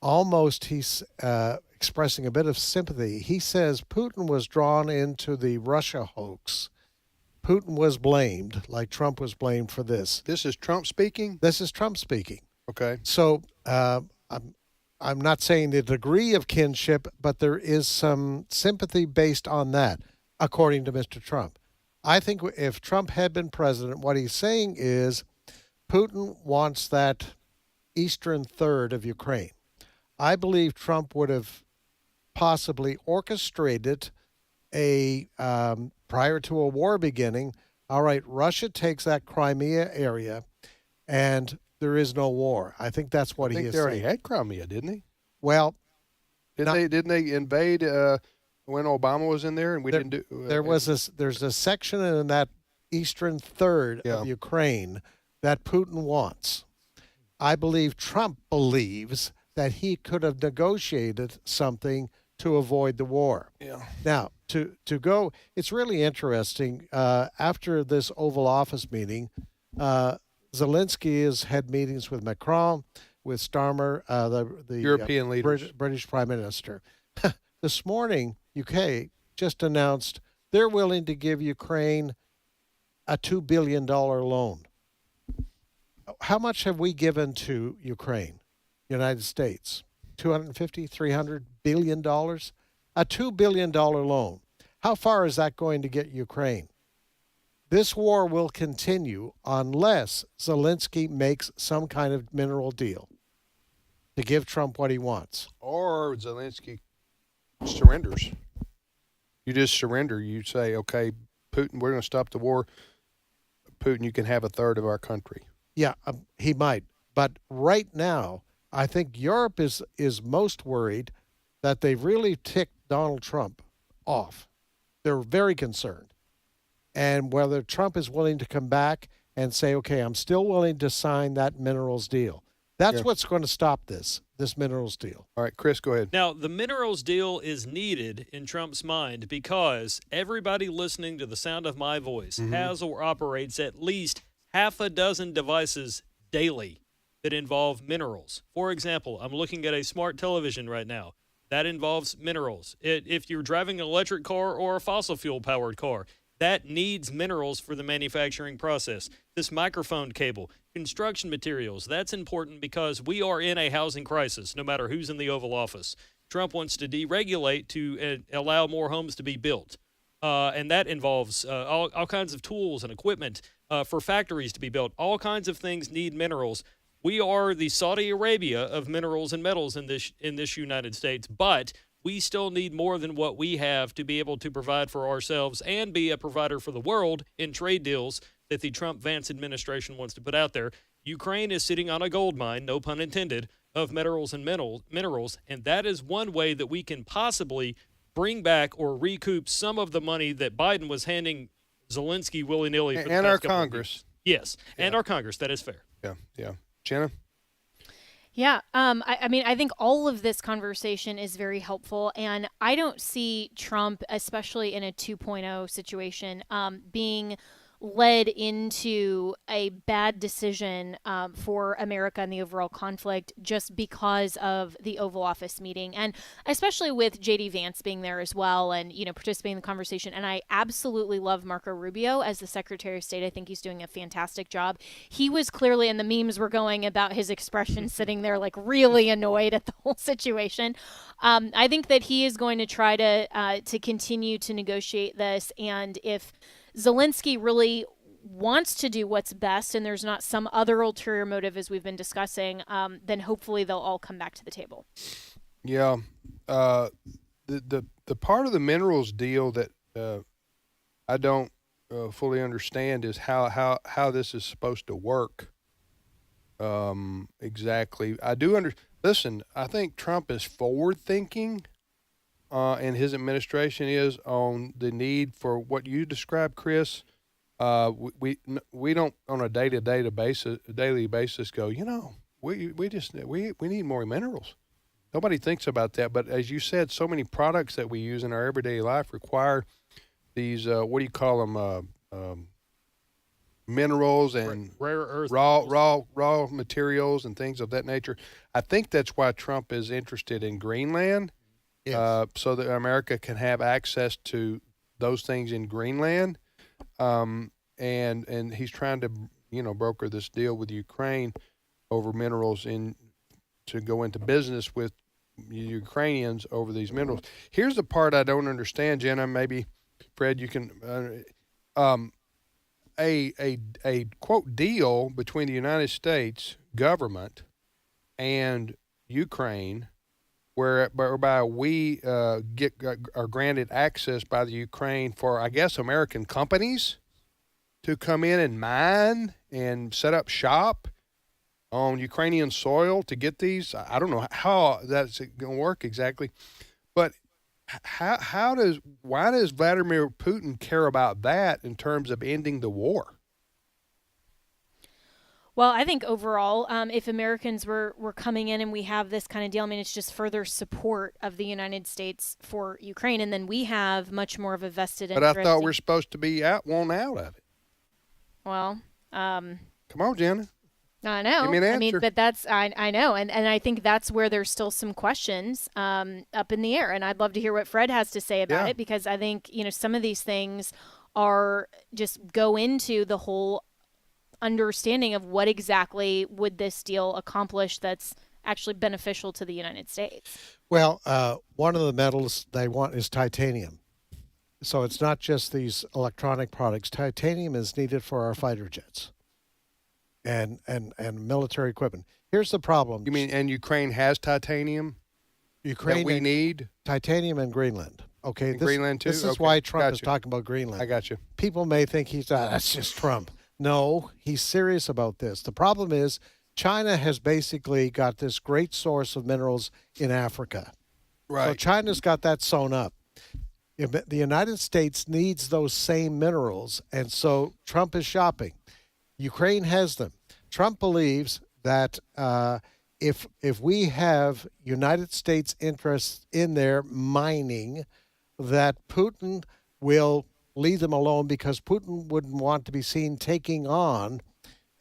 S12: Almost he's expressing a bit of sympathy. He says Putin was drawn into the Russia hoax. Putin was blamed, like Trump was blamed for this.
S11: This is Trump speaking?
S12: This is Trump speaking.
S11: Okay.
S12: So I'm not saying the degree of kinship, but there is some sympathy based on that, according to Mr. Trump. I think if Trump had been president, what he's saying is Putin wants that eastern third of Ukraine. I believe Trump would have possibly orchestrated prior to a war beginning. All right, Russia takes that Crimea area, and there is no war. I think that's what he is saying.
S11: They already had Crimea, didn't he?
S12: Well,
S11: didn't they invade when Obama was in there, and we didn't do?
S12: There's a section in that eastern third of Ukraine that Putin wants. I believe Trump believes that he could have negotiated something to avoid the war.
S11: Yeah.
S12: Now, to go, it's really interesting. After this Oval Office meeting, Zelenskyy has had meetings with Macron, with Starmer, the
S11: European leaders,
S12: British Prime Minister. This morning, UK just announced they're willing to give Ukraine a $2 billion loan. How much have we given to Ukraine, United States? $250, $300 billion? A $2 billion loan. How far is that going to get Ukraine? This war will continue unless Zelenskyy makes some kind of mineral deal to give Trump what he wants.
S11: Or Zelenskyy surrenders. You just surrender. You say, okay, Putin, we're going to stop the war. Putin, you can have a third of our country.
S12: Yeah, he might. But right now, I think Europe is most worried that they've really ticked Donald Trump off. They're very concerned. And whether Trump is willing to come back and say, okay, I'm still willing to sign that minerals deal. That's what's going to stop this minerals deal.
S11: All right, Chris, go ahead.
S13: Now, the minerals deal is needed in Trump's mind because everybody listening to the sound of my voice has or operates at least half a dozen devices daily that involve minerals. For example, I'm looking at a smart television right now. That involves minerals. If you're driving an electric car or a fossil fuel-powered car, that needs minerals for the manufacturing process. This microphone cable, construction materials, that's important because we are in a housing crisis, no matter who's in the Oval Office. Trump wants to deregulate to allow more homes to be built. And that involves all kinds of tools and equipment for factories to be built. All kinds of things need minerals. We are the Saudi Arabia of minerals and metals in this United States, but we still need more than what we have to be able to provide for ourselves and be a provider for the world in trade deals that the Trump-Vance administration wants to put out there. Ukraine is sitting on a gold mine, no pun intended, of minerals and minerals, and that is one way that we can possibly bring back or recoup some of the money that Biden was handing Zelenskyy willy-nilly. For
S11: and our Congress.
S13: Yes, and our Congress. That is fair.
S11: Yeah. Jenna?
S14: Yeah, I mean, I think all of this conversation is very helpful, and I don't see Trump, especially in a 2.0 situation, being led into a bad decision for America and the overall conflict just because of the Oval Office meeting, and especially with J.D. Vance being there as well and, participating in the conversation. And I absolutely love Marco Rubio as the Secretary of State. I think he's doing a fantastic job. He was clearly, and the memes were going about his expression sitting there like really annoyed at the whole situation. I think that he is going to try to continue to negotiate this, and if Zelenskyy really wants to do what's best and there's not some other ulterior motive as we've been discussing, then hopefully they'll all come back to the table.
S11: Yeah. The part of the minerals deal that I don't fully understand is how this is supposed to work. Exactly. I do listen, I think Trump is forward thinking, and his administration is on the need for what you described, Chris. We don't on a daily basis go, we need more minerals. Nobody thinks about that. But as you said, so many products that we use in our everyday life require these, what do you call them? Minerals and
S13: rare earth
S11: raw materials and things of that nature. I think that's why Trump is interested in Greenland, so that America can have access to those things in Greenland, and he's trying to broker this deal with Ukraine over minerals to go into business with Ukrainians over these minerals. Here's the part I don't understand, Jenna. Maybe Fred, you can. A quote deal between the United States government and Ukraine, whereby we are granted access by the Ukraine for, I guess, American companies to come in and mine and set up shop on Ukrainian soil to get these. I don't know how that's going to work exactly, but why does Vladimir Putin care about that in terms of ending the war?
S14: Well, I think overall, if Americans were coming in and we have this kind of deal, I mean, it's just further support of the United States for Ukraine, and then we have much more of a vested interest.
S11: But I thought we're supposed to be want out of it.
S14: Well,
S11: come on, Jenna.
S14: I know.
S11: Give me an answer.
S14: I mean, but that's I know, and I think that's where there's still some questions up in the air, and I'd love to hear what Fred has to say about it, because I think some of these things are just go into the whole understanding of what exactly would this deal accomplish that's actually beneficial to the United States.
S12: Well, one of the metals they want is titanium. So it's not just these electronic products. Titanium is needed for our fighter jets and military equipment. Here's the problem.
S11: You mean, and Ukraine has titanium?
S12: Ukraine
S11: that we need?
S12: Titanium in Greenland. Okay,
S11: Greenland too?
S12: This is why Trump is talking about Greenland.
S11: I got you.
S12: People may think that's just Trump. No, he's serious about this. The problem is China has basically got this great source of minerals in Africa.
S11: Right.
S12: So China's got that sewn up. The United States needs those same minerals, and so Trump is shopping. Ukraine has them. Trump believes that if we have United States interests in there mining, that Putin will leave them alone, because Putin wouldn't want to be seen taking on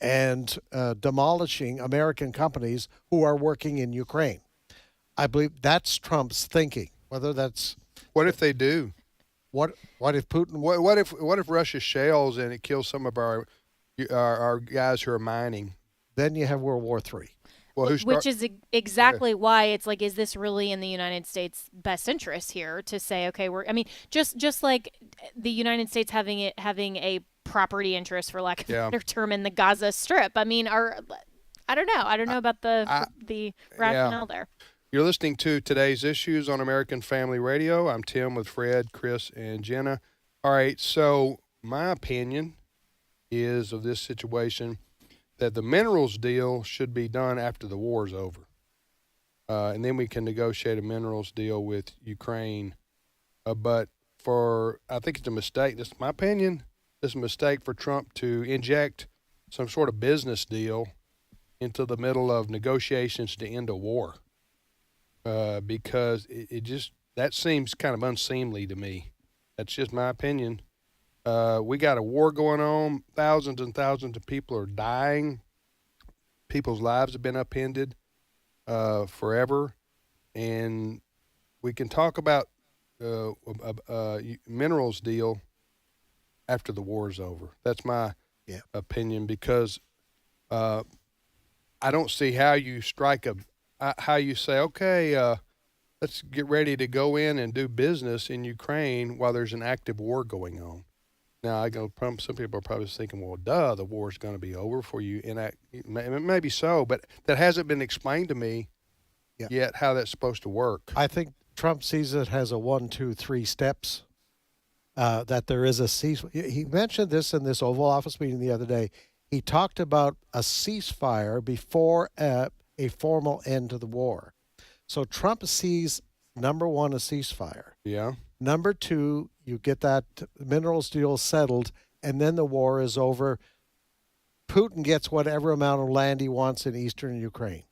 S12: and demolishing American companies who are working in Ukraine. I believe that's Trump's thinking. Whether that's
S11: what if they do?
S12: What if Putin?
S11: What if Russia shales and it kills some of our guys who are mining?
S12: Then you have World War III.
S11: Well,
S14: which is exactly why it's like, is this really in the United States' best interest here to say, okay, just like the United States having a property interest, for lack of a better term, in the Gaza Strip. I mean, I don't know about the rationale there.
S11: You're listening to Today's Issues on American Family Radio. I'm Tim with Fred, Chris, and Jenna. All right, so my opinion is of this situation that the minerals deal should be done after the war is over. And then we can negotiate a minerals deal with Ukraine. But I think it's a mistake. This is my opinion. It's a mistake for Trump to inject some sort of business deal into the middle of negotiations to end a war. Because that seems kind of unseemly to me. That's just my opinion. We got a war going on. Thousands and thousands of people are dying. People's lives have been upended forever. And we can talk about a minerals deal after the war is over. That's my opinion, because I don't see how you how you say, okay, let's get ready to go in and do business in Ukraine while there's an active war going on. Now, some people are probably thinking, well, the war is going to be over for you. And maybe so, but that hasn't been explained to me yet how that's supposed to work.
S12: I think Trump sees it as a 1, 2, 3 steps. That there is a ceasefire. He mentioned this in this Oval Office meeting the other day. He talked about a ceasefire before a formal end to the war. So Trump sees, number one, a ceasefire.
S11: Yeah.
S12: Number two, you get that minerals deal settled, and then the war is over. Putin gets whatever amount of land he wants in eastern Ukraine.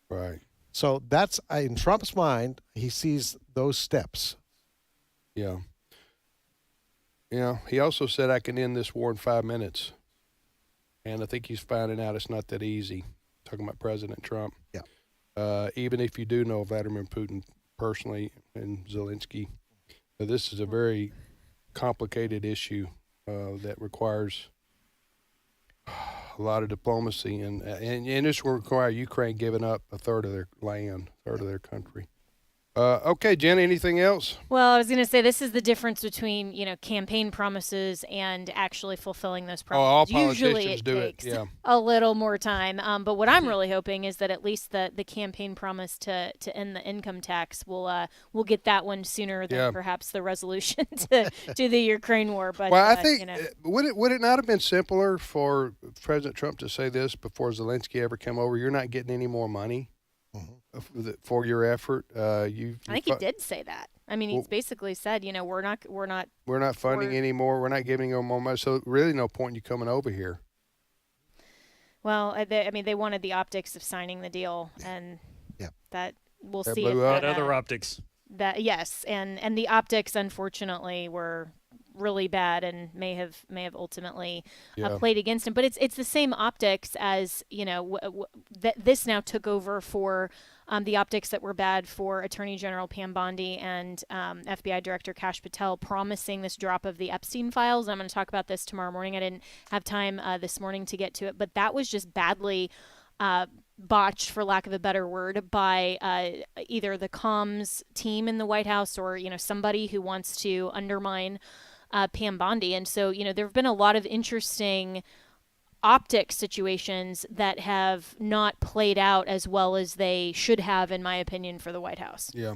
S11: Right.
S12: So that's, in Trump's mind, he sees those steps.
S11: Yeah. Yeah. He also said, I can end this war in 5 minutes. And I think he's finding out it's not that easy. Talking about President Trump.
S12: Yeah.
S11: Even if you do know Vladimir Putin personally and Zelensky, this is a very complicated issue that requires a lot of diplomacy, and this will require Ukraine giving up a third of their land, a third of their country. Okay, Jenna, anything else?
S14: Well, I was going to say this is the difference between, campaign promises and actually fulfilling those promises.
S11: All
S14: Usually
S11: politicians do it,
S14: takes
S11: yeah.
S14: a little more time. But what I'm really hoping is that at least the campaign promise to end the income tax we'll get that one sooner than perhaps the resolution to the Ukraine war. But
S11: well, I think would it not have been simpler for President Trump to say this before Zelensky ever came over? You're not getting any more money. For your effort, I
S14: think he did say that. I mean, he's basically said, we're not
S11: funding anymore. We're not giving you more money. So really, no point in you coming over here.
S14: Well, they wanted the optics of signing the deal, and that we'll see.
S11: Blew up.
S13: Other optics.
S14: That yes, and the optics unfortunately were really bad and may have ultimately played against him. But it's the same optics as this now took over for the optics that were bad for Attorney General Pam Bondi and FBI Director Kash Patel promising this drop of the Epstein files. I'm going to talk about this tomorrow morning. I didn't have time this morning to get to it, but that was just badly botched, for lack of a better word, by either the comms team in the White House or somebody who wants to undermine Pam Bondi. And so, there have been a lot of interesting optics situations that have not played out as well as they should have, in my opinion, for the White House.
S11: Yeah.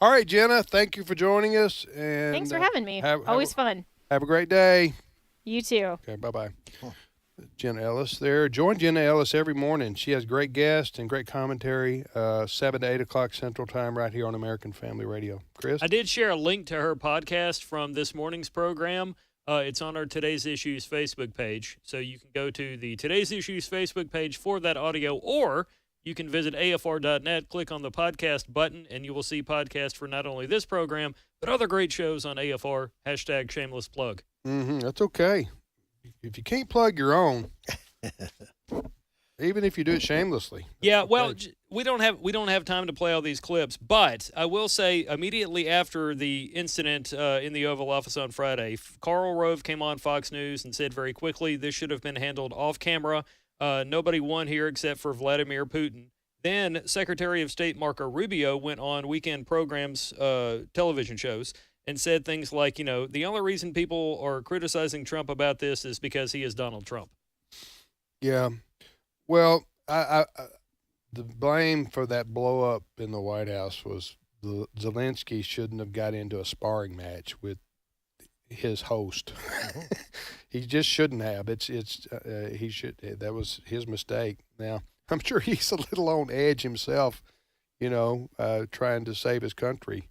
S11: All right, Jenna, thank you for joining us. And
S14: thanks for having me. Always fun.
S11: Have a great day.
S14: You too.
S11: Okay, bye-bye. Jenna Ellis there. Join Jenna Ellis every morning. She has great guests and great commentary, 7 to 8 o'clock Central Time right here on American Family Radio. Chris?
S13: I did share a link to her podcast from this morning's program. It's on our Today's Issues Facebook page. So you can go to the Today's Issues Facebook page for that audio, or you can visit afr.net, click on the podcast button, and you will see podcasts for not only this program, but other great shows on AFR. # shameless plug.
S11: That's okay. If you can't plug your own, even if you do it shamelessly.
S13: Yeah, well, we don't have time to play all these clips, but I will say immediately after the incident in the Oval Office on Friday, Karl Rove came on Fox News and said very quickly this should have been handled off camera. Nobody won here except for Vladimir Putin. Then Secretary of State Marco Rubio went on weekend programs, television shows, and said things like, the only reason people are criticizing Trump about this is because he is Donald Trump.
S11: Yeah. Well, I the blame for that blow up in the White House was Zelensky shouldn't have got into a sparring match with his host. He just shouldn't have. He should. That was his mistake. Now, I'm sure he's a little on edge himself, trying to save his country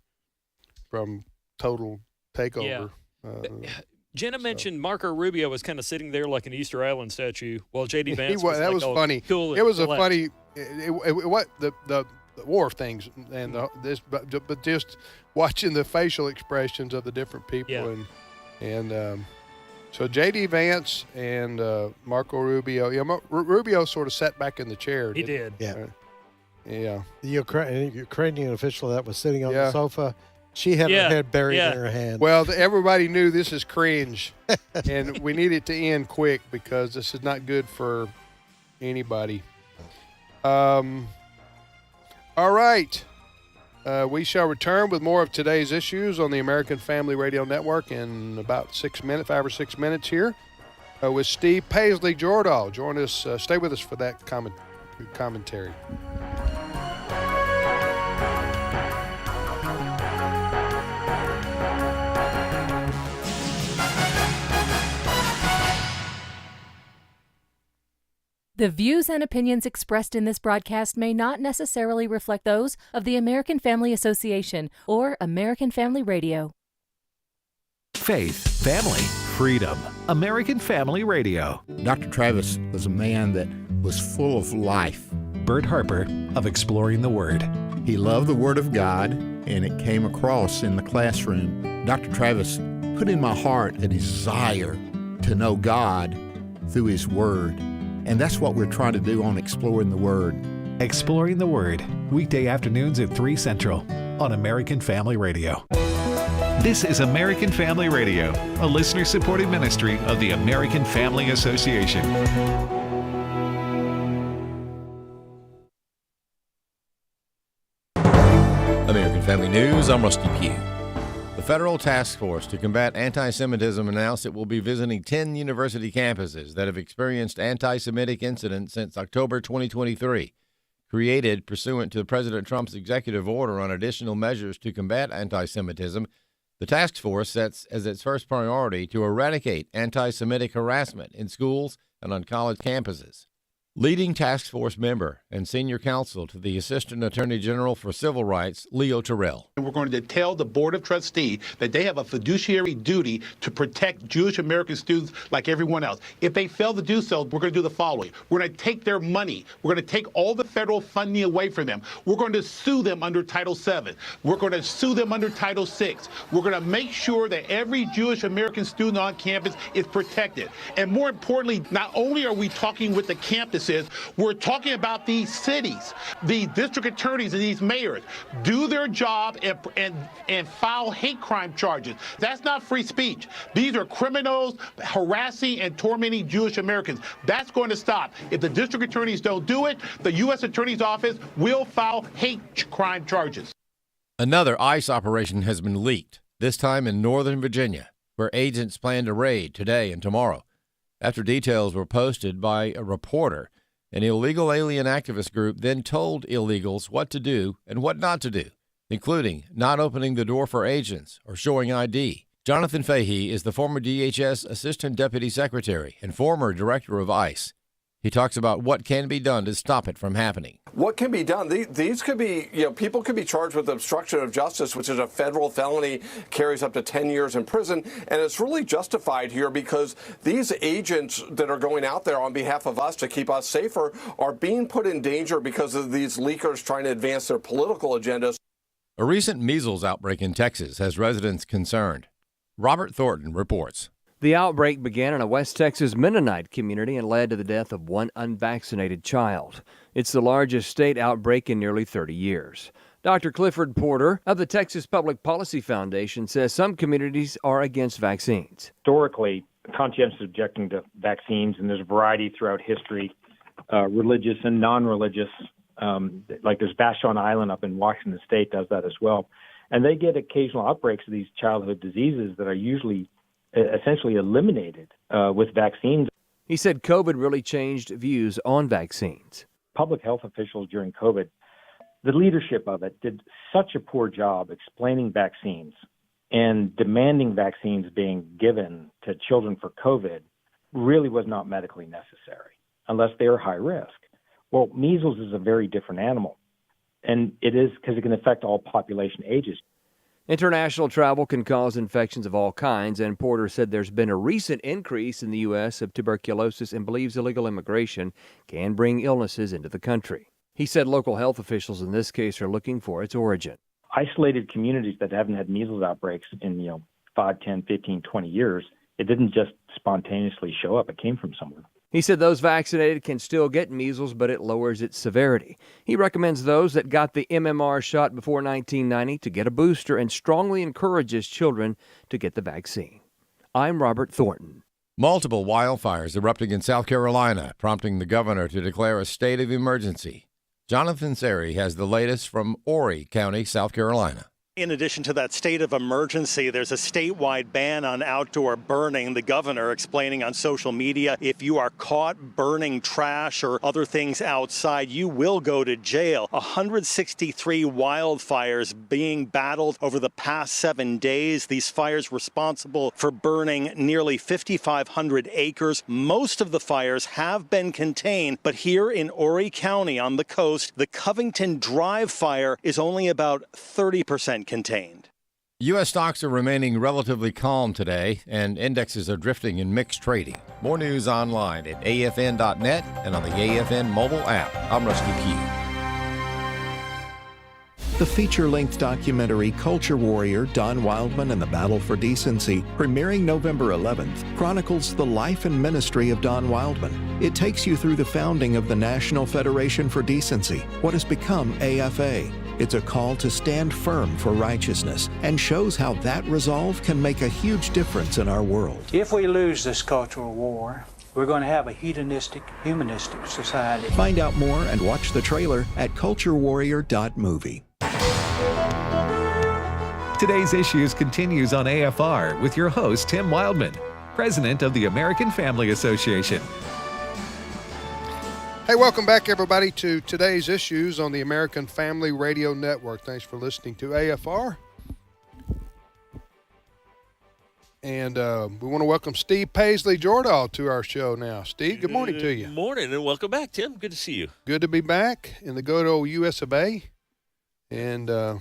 S11: from total takeover.
S13: Yeah. Jenna mentioned Marco Rubio was kind of sitting there like an Easter Island statue while J.D. Vance was
S11: that was funny.
S13: Cool.
S11: It was a funny. What the war things and but just watching the facial expressions of the different people and so J.D. Vance and Marco Rubio. Yeah, Rubio sort of sat back in the chair.
S13: He did.
S12: Yeah.
S11: Yeah.
S12: The Ukrainian official that was sitting on the sofa. She had her head buried in her hand.
S11: Well, everybody knew this is cringe, and we need it to end quick because this is not good for anybody. All right. We shall return with more of today's issues on the American Family Radio Network in about 5 or 6 minutes here with Steve Paisley-Jordahl. Join us. Stay with us for that commentary.
S19: The views and opinions expressed in this broadcast may not necessarily reflect those of the American Family Association or American Family Radio.
S2: Faith, family, freedom. American Family Radio.
S20: Dr. Travis was a man that was full of life.
S2: Bert Harper of Exploring the Word.
S20: He loved the Word of God, and it came across in the classroom. Dr. Travis put in my heart a desire to know God through His Word. And that's what we're trying to do on Exploring the Word.
S2: Exploring the Word, weekday afternoons at 3 Central on American Family Radio. This is American Family Radio, a listener-supported ministry of the American Family Association.
S3: American Family News, I'm Rusty Pugh. The Federal Task Force to Combat Anti-Semitism announced it will be visiting 10 university campuses that have experienced anti-Semitic incidents since October 2023. Created pursuant to President Trump's executive order on additional measures to combat anti-Semitism, the task force sets as its first priority to eradicate anti-Semitic harassment in schools and on college campuses. Leading task force member and senior counsel to the Assistant Attorney General for Civil Rights, Leo Terrell.
S21: We're going to tell the Board of Trustees that they have a fiduciary duty to protect Jewish American students like everyone else. If they fail to do so, we're going to do the following. We're going to take their money. We're going to take all the federal funding away from them. We're going to sue them under Title VII. We're going to sue them under Title VI. We're going to make sure that every Jewish American student on campus is protected. And more importantly, not only are we talking with the campuses, we're talking about these cities, the district attorneys and these mayors. Do their job and file hate crime charges. That's not free speech. These are criminals harassing and tormenting Jewish Americans. That's going to stop. If the district attorneys don't do it, the U.S. Attorney's Office will file hate crime charges.
S3: Another ICE operation has been leaked, this time in Northern Virginia, where agents plan to raid today and tomorrow. After details were posted by a reporter, an illegal alien activist group then told illegals what to do and what not to do, including not opening the door for agents or showing ID. Jonathan Fahey is the former DHS Assistant Deputy Secretary and former Director of ICE. He talks about what can be done to stop it from happening.
S22: What can be done? These could be, people could be charged with obstruction of justice, which is a federal felony, carries up to 10 years in prison. And it's really justified here because these agents that are going out there on behalf of us to keep us safer are being put in danger because of these leakers trying to advance their political agendas.
S3: A recent measles outbreak in Texas has residents concerned. Robert Thornton reports.
S23: The outbreak began in a West Texas Mennonite community and led to the death of one unvaccinated child. It's the largest state outbreak in nearly 30 years. Dr. Clifford Porter of the Texas Public Policy Foundation says some communities are against vaccines.
S24: Historically, conscientious objecting to vaccines, and there's a variety throughout history, religious and non-religious. Like there's Vashon Island up in Washington State does that as well. And they get occasional outbreaks of these childhood diseases that are usually essentially eliminated with vaccines.
S23: He said COVID really changed views on vaccines.
S24: Public health officials during COVID, the leadership of it did such a poor job explaining vaccines and demanding vaccines being given to children for COVID really was not medically necessary unless they are high risk. Well, measles is a very different animal, and it is because it can affect all population ages.
S23: International travel can cause infections of all kinds, and Porter said there's been a recent increase in the U.S. of tuberculosis and believes illegal immigration can bring illnesses into the country. He said local health officials in this case are looking for its origin.
S24: Isolated communities that haven't had measles outbreaks in 5, 10, 15, 20 years, it didn't just spontaneously show up. It came from somewhere.
S23: He said those vaccinated can still get measles, but it lowers its severity. He recommends those that got the MMR shot before 1990 to get a booster and strongly encourages children to get the vaccine. I'm Robert Thornton.
S3: Multiple wildfires erupting in South Carolina, prompting the governor to declare a state of emergency. Jonathan Seri has the latest from Horry County, South Carolina.
S1: In addition to that state of emergency, there's a statewide ban on outdoor burning. The governor explaining on social media, if you are caught burning trash or other things outside, you will go to jail. 163 wildfires being battled over the past 7 days. These fires responsible for burning nearly 5,500 acres. Most of the fires have been contained, but here in Horry County on the coast, the Covington Drive fire is only about 30% contained.
S3: U.S. stocks are remaining relatively calm today, and indexes are drifting in mixed trading. More news online at afn.net and on the AFN mobile app. I'm Rusty Key.
S10: The feature-length documentary Culture Warrior, Don Wildman and the Battle for Decency, premiering November 11th, chronicles the life and ministry of Don Wildman. It takes you through the founding of the National Federation for Decency, what has become AFA. It's a call to stand firm for righteousness and shows how that resolve can make a huge difference in our world.
S5: If we lose this cultural war, we're going to have a hedonistic, humanistic society.
S10: Find out more and watch the trailer at culturewarrior.movie.
S2: Today's Issues continues on AFR with your host, Tim Wildman, president of the American Family Association.
S11: Hey, welcome back, everybody, to Today's Issues on the American Family Radio Network. Thanks for listening to AFR. And we want to welcome Steve Paisley-Jordahl to our show now. Steve, good morning to you.
S6: Good morning, and welcome back, Tim. Good to see you.
S11: Good to be back in the good old US of A. And I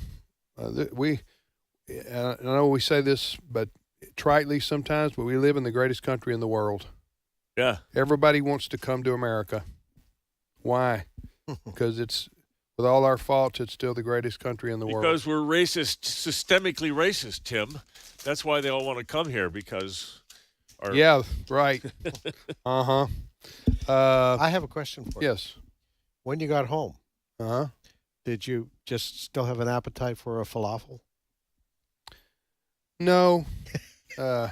S11: know we say this, but tritely sometimes, but we live in the greatest country in the world.
S6: Yeah.
S11: Everybody wants to come to America. Why? Because it's, with all our faults, it's still the greatest country in the world.
S6: Because we're racist, systemically racist, Tim. That's why they all want to come here, because our...
S11: Yeah, right. Uh-huh.
S12: I have a question for you.
S11: Yes.
S12: When you got home,
S11: uh-huh,
S12: did you just still have an appetite for a falafel?
S11: No. I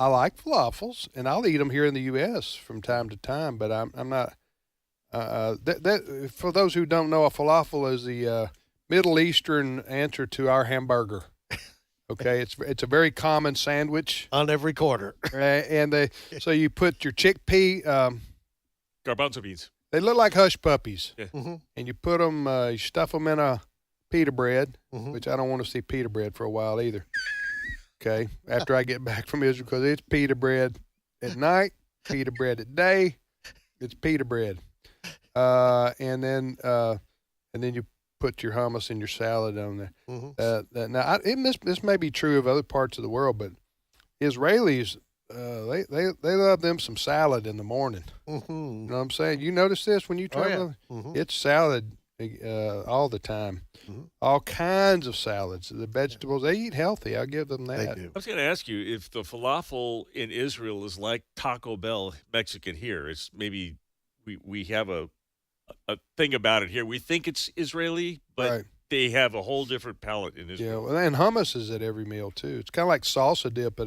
S11: like falafels, and I'll eat them here in the U.S. from time to time, but I'm not. For those who don't know, a falafel is the Middle Eastern answer to our hamburger. Okay, it's a very common sandwich
S12: on every corner,
S11: and so you put your chickpea
S6: garbanzo beans.
S11: They look like hush puppies,
S6: yeah.
S12: Mm-hmm.
S11: And you put them, you stuff them in a pita bread, which I don't want to see pita bread for a while either. Okay, after I get back from Israel, because it's pita bread at night, pita bread at day, it's pita bread, and then you put your hummus and your salad on there.
S12: Mm-hmm.
S11: Now, this may be true of other parts of the world, but Israelis, they love them some salad in the morning.
S12: Mm-hmm.
S11: You know what I'm saying? You notice this when you travel?
S12: Oh, yeah. Mm-hmm.
S11: It's salad all the time. Mm-hmm. All kinds of salads. The vegetables, they eat healthy. I'll give them that.
S12: They do.
S6: I was going to ask you if the falafel in Israel is like Taco Bell Mexican here. It's maybe we have a thing about it here. We think it's Israeli, but
S11: right.
S6: They have a whole different palate in Israel.
S11: Yeah, well, and hummus is at every meal too. It's kind of like salsa dip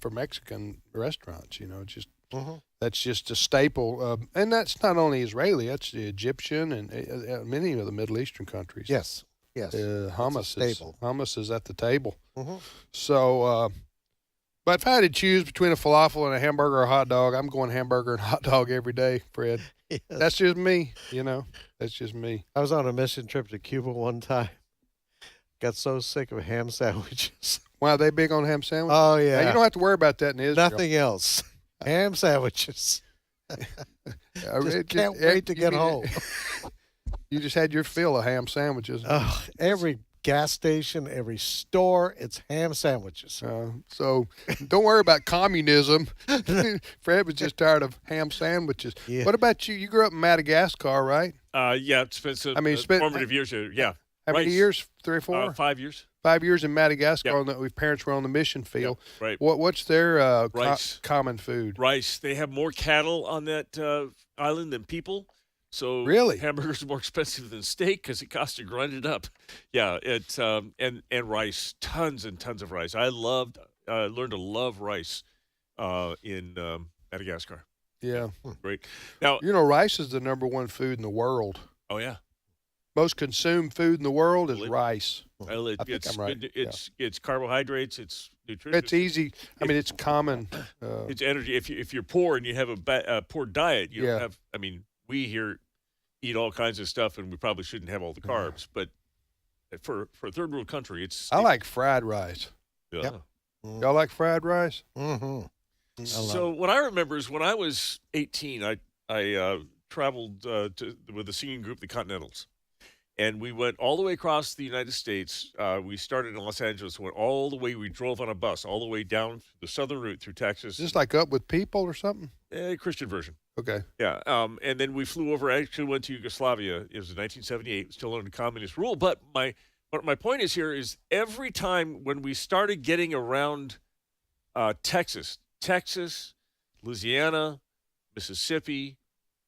S11: for Mexican restaurants. You know, it's just that's just a staple. And that's not only Israeli. That's the Egyptian and many of the Middle Eastern countries.
S12: Yes.
S11: Hummus is at the table.
S12: Mm-hmm.
S11: So, but if I had to choose between a falafel and a hamburger or a hot dog, I'm going hamburger and hot dog every day, Fred. Yes. That's just me, you know. That's just me.
S12: I was on a mission trip to Cuba one time. Got so sick of ham sandwiches.
S11: Wow, they big on ham sandwiches?
S12: Oh, yeah.
S11: Now, you don't have to worry about that in Israel.
S12: Nothing else. Ham sandwiches. Can't wait to get home.
S11: You just had your fill of ham sandwiches.
S12: Every gas station, every store, it's ham sandwiches.
S11: So don't worry about communism. Fred was just tired of ham sandwiches. Yeah. What about you? You grew up in Madagascar, right?
S6: Yeah, spent some formative years here. Yeah.
S11: How many years? 3 or 4?
S6: 5 years.
S11: 5 years in Madagascar.
S6: Yep.
S11: My parents were on the mission field.
S6: Yep, right.
S11: What's their
S6: rice.
S11: Common food?
S6: Rice. They have more cattle on that island than people. So
S11: really,
S6: hamburgers are more expensive than steak because it costs to grind it up. Yeah, it's and rice, tons and tons of rice. I learned to love rice in Madagascar.
S11: Yeah,
S6: great. Now
S11: you know rice is the #1 food in the world.
S6: Oh yeah,
S11: most consumed food in the world is rice.
S6: Well,
S11: I think I'm right.
S6: It's carbohydrates. It's nutrition.
S11: It's easy. I mean, it's common.
S6: It's energy. If you're poor and you have a poor diet, you don't have. I mean, we here eat all kinds of stuff, and we probably shouldn't have all the carbs. But for a third world country,
S11: I like fried rice.
S6: Yeah.
S11: Yep. Y'all like fried rice?
S12: Mm-hmm.
S6: So what I remember is when I was 18, I traveled with the singing group, the Continentals. And we went all the way across the United States. We started in Los Angeles, went all the way. We drove on a bus all the way down the southern route through Texas.
S11: Is this like Up with People or something?
S6: Christian version.
S11: Okay.
S6: Yeah. And then we flew over. Actually, went to Yugoslavia. It was in 1978, still under communist rule. But my point is here is every time when we started getting around Texas, Louisiana, Mississippi,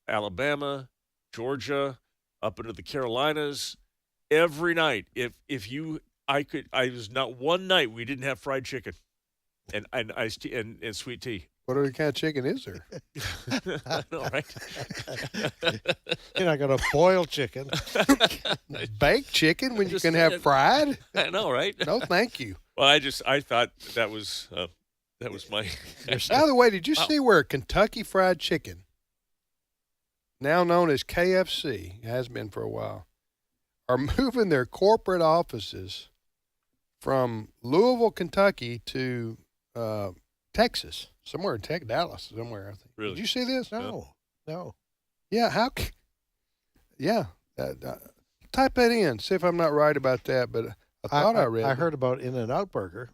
S6: Alabama, Georgia, up into the Carolinas, every night, I was not one night we didn't have fried chicken and iced tea and sweet tea.
S11: What other kind of chicken is there?
S6: I know, right?
S12: You're not going to boil chicken.
S11: Baked chicken when you can have fried?
S6: I know, right?
S11: No, thank you.
S6: Well, I thought that was my.
S11: By the way, did you see where Kentucky Fried Chicken, now known as KFC, has been for a while, are moving their corporate offices from Louisville, Kentucky to Texas, somewhere in Dallas, somewhere, I think.
S6: Really?
S11: Did you see this?
S12: No.
S11: Yeah, yeah. Type that in, see if I'm not right about that, but I thought I read
S12: I
S11: it.
S12: heard about In-N-Out Burger.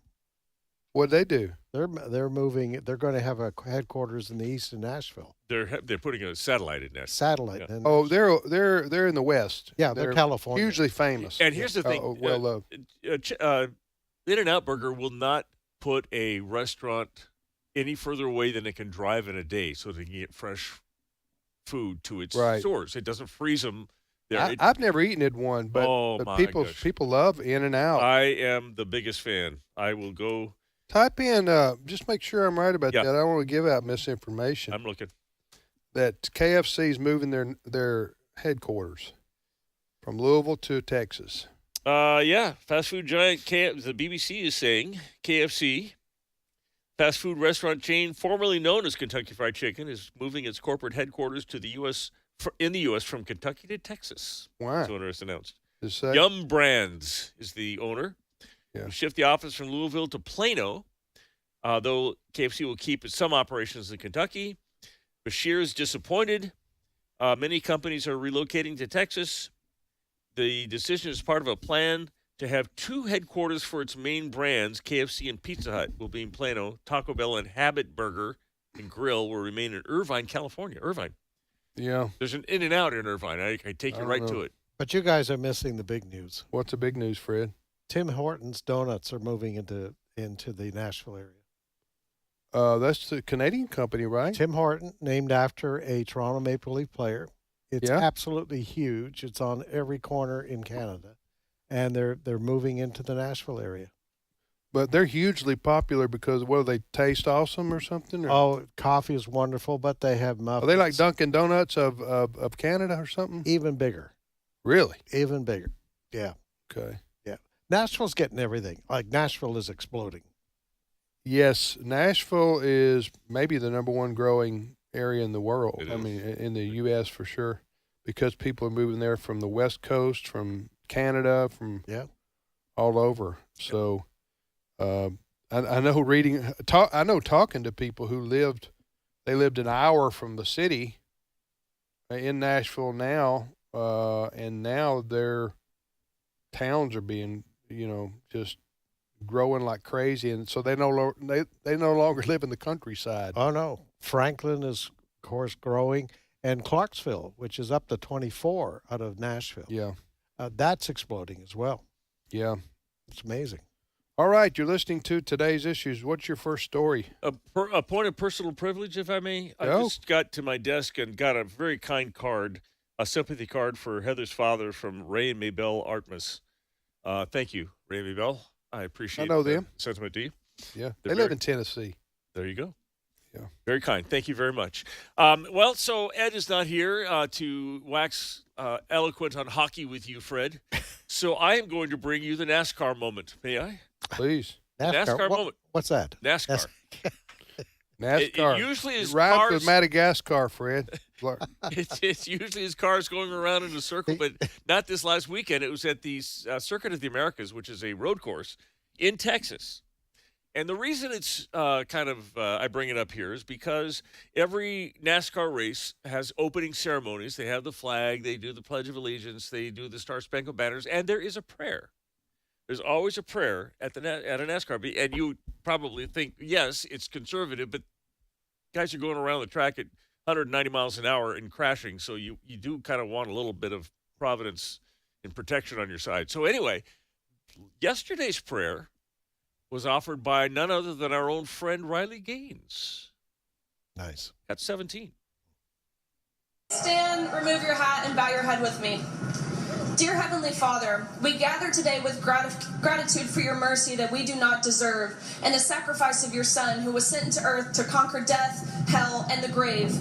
S11: What'd they do?
S12: They're moving. They're going to have a headquarters in the east in Nashville.
S6: They're putting a satellite in there.
S12: Satellite.
S6: Yeah.
S11: Oh, they're in the West.
S12: Yeah, they're California.
S11: Hugely famous.
S6: And here's the thing:
S11: well loved.
S6: In-N-Out Burger will not put a restaurant any further away than it can drive in a day, so they can get fresh food to its stores. It doesn't freeze them.
S11: I've never eaten at one, but people love In-N-Out.
S6: I am the biggest fan. I will go.
S11: Type in, just make sure I'm right about that. I don't want to give out misinformation.
S6: I'm looking.
S11: That KFC is moving their headquarters from Louisville to Texas.
S6: Fast food giant the BBC is saying KFC, fast food restaurant chain formerly known as Kentucky Fried Chicken, is moving its corporate headquarters to the U.S. In the U.S. from Kentucky to Texas.
S11: Wow.
S6: The owner has announced.
S11: Yum
S6: Brands is the owner.
S11: Yeah.
S6: Shift the office from Louisville to Plano, though KFC will keep some operations in Kentucky. Bashir is disappointed. Many companies are relocating to Texas. The decision is part of a plan to have two headquarters for its main brands. KFC and Pizza Hut will be in Plano. Taco Bell and Habit Burger and Grill will remain in Irvine, California. Irvine.
S11: Yeah.
S6: There's an In-N-Out in Irvine. I take you right to it.
S12: But you guys are missing the big news.
S11: What's the big news, Fred?
S12: Tim Hortons Donuts are moving into the Nashville area.
S11: That's the Canadian company, right?
S12: Tim Horton, named after a Toronto Maple Leaf player. It's absolutely huge. It's on every corner in Canada, and they're moving into the Nashville area.
S11: But they're hugely popular because they taste awesome or something? Or?
S12: Oh, coffee is wonderful, but they have muffins.
S11: Are they like Dunkin' Donuts of Canada or something?
S12: Even bigger.
S11: Really?
S12: Even bigger. Yeah.
S11: Okay.
S12: Yeah. Nashville's getting everything. Like Nashville is exploding.
S11: Yes, Nashville is maybe the number one growing area in the world. I mean, in the U.S. for sure, because people are moving there from the West Coast, from Canada, from all over. So, I know talking to people who lived an hour from the city in Nashville now, and now their towns are being, just growing like crazy, and so they no longer live in the countryside.
S12: Oh no, Franklin is of course growing, and Clarksville, which is up to 24 out of Nashville.
S11: Yeah,
S12: that's exploding as well.
S11: Yeah,
S12: it's amazing.
S11: All right, you're listening to Today's Issues. What's your first story?
S6: A point of personal privilege, if I may. I just got to my desk and got a very kind card, a sympathy card for Heather's father from Ray and Maybelle Artmus. Thank you, Ray and Maybelle. I appreciate
S11: them.
S6: Sentiment to you.
S11: Yeah, they live in Tennessee.
S6: There you go.
S11: Yeah.
S6: Very kind. Thank you very much. So Ed is not here to wax eloquent on hockey with you, Fred. So I am going to bring you the NASCAR moment. May I?
S11: Please.
S6: NASCAR moment.
S12: What's that?
S6: NASCAR.
S11: NASCAR.
S6: It usually is
S11: Right
S6: cars.
S11: with Madagascar, Fred.
S6: It's usually his cars going around in a circle, but not this last weekend. It was at the Circuit of the Americas, which is a road course in Texas. And the reason it's I bring it up here is because every NASCAR race has opening ceremonies. They have the flag, they do the Pledge of Allegiance, they do the Star Spangled Banners, and there is a prayer. There's always a prayer at a NASCAR meet, and you probably think, yes, it's conservative, but guys are going around the track at 190 miles an hour and crashing, so you do kind of want a little bit of providence and protection on your side. So anyway, yesterday's prayer was offered by none other than our own friend Riley Gaines.
S12: Nice.
S6: At 17.
S7: Stand, remove your hat, and bow your head with me. Dear Heavenly Father, we gather today with gratitude for your mercy that we do not deserve, and the sacrifice of your Son, who was sent into earth to conquer death, hell, and the grave.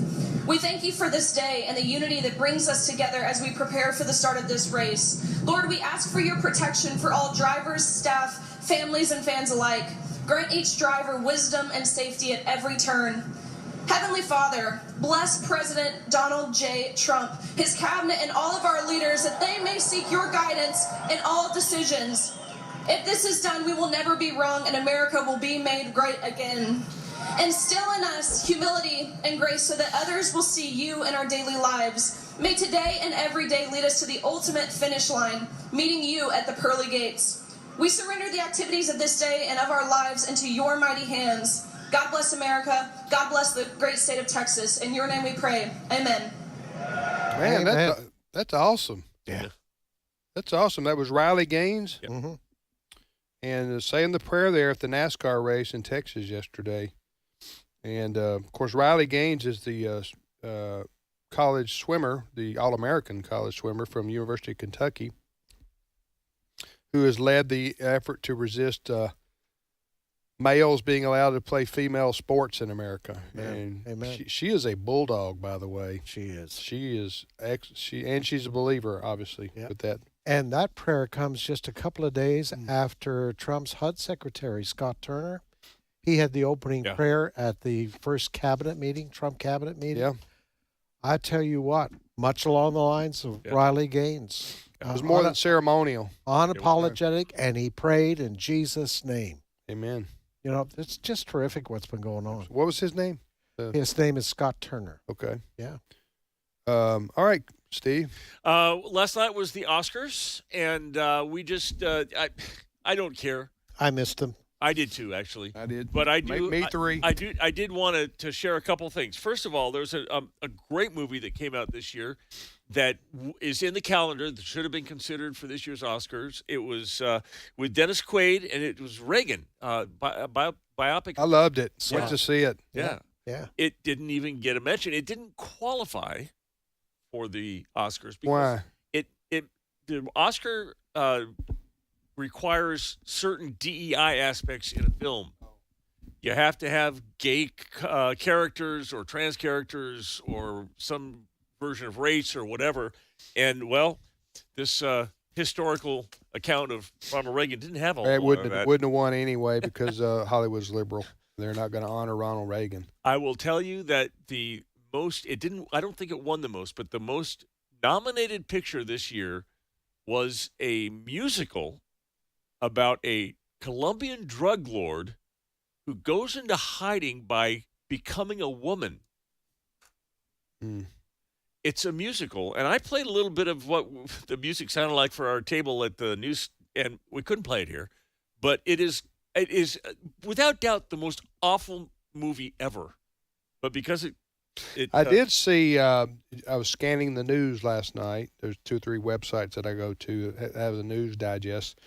S7: We thank you for this day and the unity that brings us together as we prepare for the start of this race. Lord, we ask for your protection for all drivers, staff, families, and fans alike. Grant each driver wisdom and safety at every turn. Heavenly Father, bless President Donald J. Trump, his cabinet, and all of our leaders that they may seek your guidance in all decisions. If this is done, we will never be wrong and America will be made great again. Instill in us humility and grace so that others will see you in our daily lives. May today and every day lead us to the ultimate finish line, meeting you at the pearly gates. We surrender the activities of this day and of our lives into your mighty hands. God bless America. God bless the great state of Texas. In your name we pray. Amen.
S11: Man, that's awesome.
S12: Yeah.
S11: That's awesome. That was Riley Gaines.
S6: Yep.
S12: Mm-hmm.
S11: And saying the prayer there at the NASCAR race in Texas yesterday. And, of course, Riley Gaines is the college swimmer, the All-American college swimmer from University of Kentucky, who has led the effort to resist males being allowed to play female sports in America.
S12: Amen.
S11: And
S12: Amen.
S11: she is a bulldog, by the way.
S12: She is.
S11: She is and she's a believer, obviously, with that.
S12: And that prayer comes just a couple of days after Trump's HUD Secretary, Scott Turner. He had the opening prayer at the first cabinet meeting, Trump cabinet meeting.
S11: Yeah.
S12: I tell you what, much along the lines of Riley Gaines.
S11: It was more than ceremonial.
S12: Unapologetic, and he prayed in Jesus' name.
S11: Amen.
S12: You know, it's just terrific what's been going on.
S11: What was his name?
S12: His name is Scott Turner.
S11: Okay.
S12: Yeah.
S11: All right, Steve.
S6: Last night was the Oscars, and we just I don't care.
S12: I missed them.
S6: I did too, actually.
S11: I did.
S6: But I do.
S11: Me three.
S6: I did want to share a couple things. First of all, there's a great movie that came out this year that is in the calendar that should have been considered for this year's Oscars. It was with Dennis Quaid, and it was Reagan, biopic.
S11: I loved it. Went to see it.
S6: Yeah. It didn't even get a mention. It didn't qualify for the Oscars. Because
S11: Why?
S6: The Oscar requires certain DEI aspects in a film. You have to have gay characters or trans characters or some version of race or whatever. And, well, this historical account of Ronald Reagan didn't have all
S11: It
S6: of
S11: wouldn't
S6: that.
S11: have won anyway because Hollywood's liberal. They're not going to honor Ronald Reagan.
S6: I will tell you that I don't think it won the most, but the most nominated picture this year was a musical about a Colombian drug lord who goes into hiding by becoming a woman. It's a musical, and I played a little bit of what the music sounded like for our table at the news, and we couldn't play it here, but it is without doubt the most awful movie ever. But because
S11: I did see, I was scanning the news last night. There's 2 or 3 websites that I go to that have the news digest.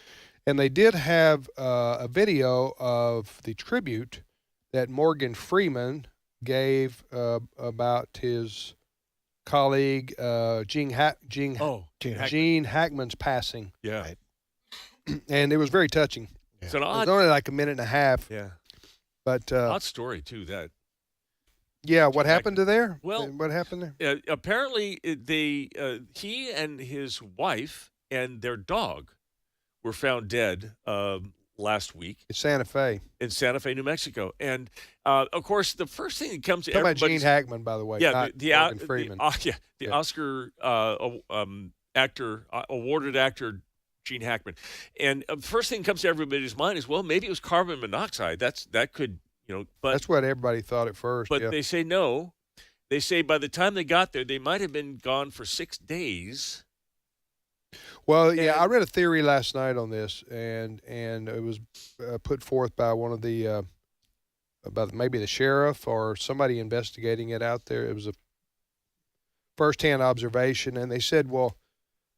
S11: And they did have a video of the tribute that Morgan Freeman gave about his colleague Gene Hackman's passing.
S6: Yeah.
S11: Right. And it was very touching.
S6: It's an
S11: it
S6: odd,
S11: was only like a minute and a half.
S6: Yeah.
S11: But
S6: odd story too. That
S11: Yeah, what happened to there?
S6: Well,
S11: what happened there?
S6: Apparently, he and his wife and their dog were found dead last week
S11: in Santa Fe,
S6: New Mexico. And of course, the first thing that comes to
S11: Talking about
S6: everybody's
S11: Gene Hackman, by the way.
S6: yeah,
S11: not Morgan Freeman.
S6: the Oscar awarded actor Gene Hackman. And the first thing that comes to everybody's mind is, well, maybe it was carbon monoxide. That could, but
S11: That's what everybody thought at first.
S6: but
S11: yeah.
S6: they say no. They say by the time they got there, they might have been gone for 6 days.
S11: Well, yeah, I read a theory last night on this, and it was put forth by one of the about maybe the sheriff or somebody investigating it out there. It was a firsthand observation, and they said, well,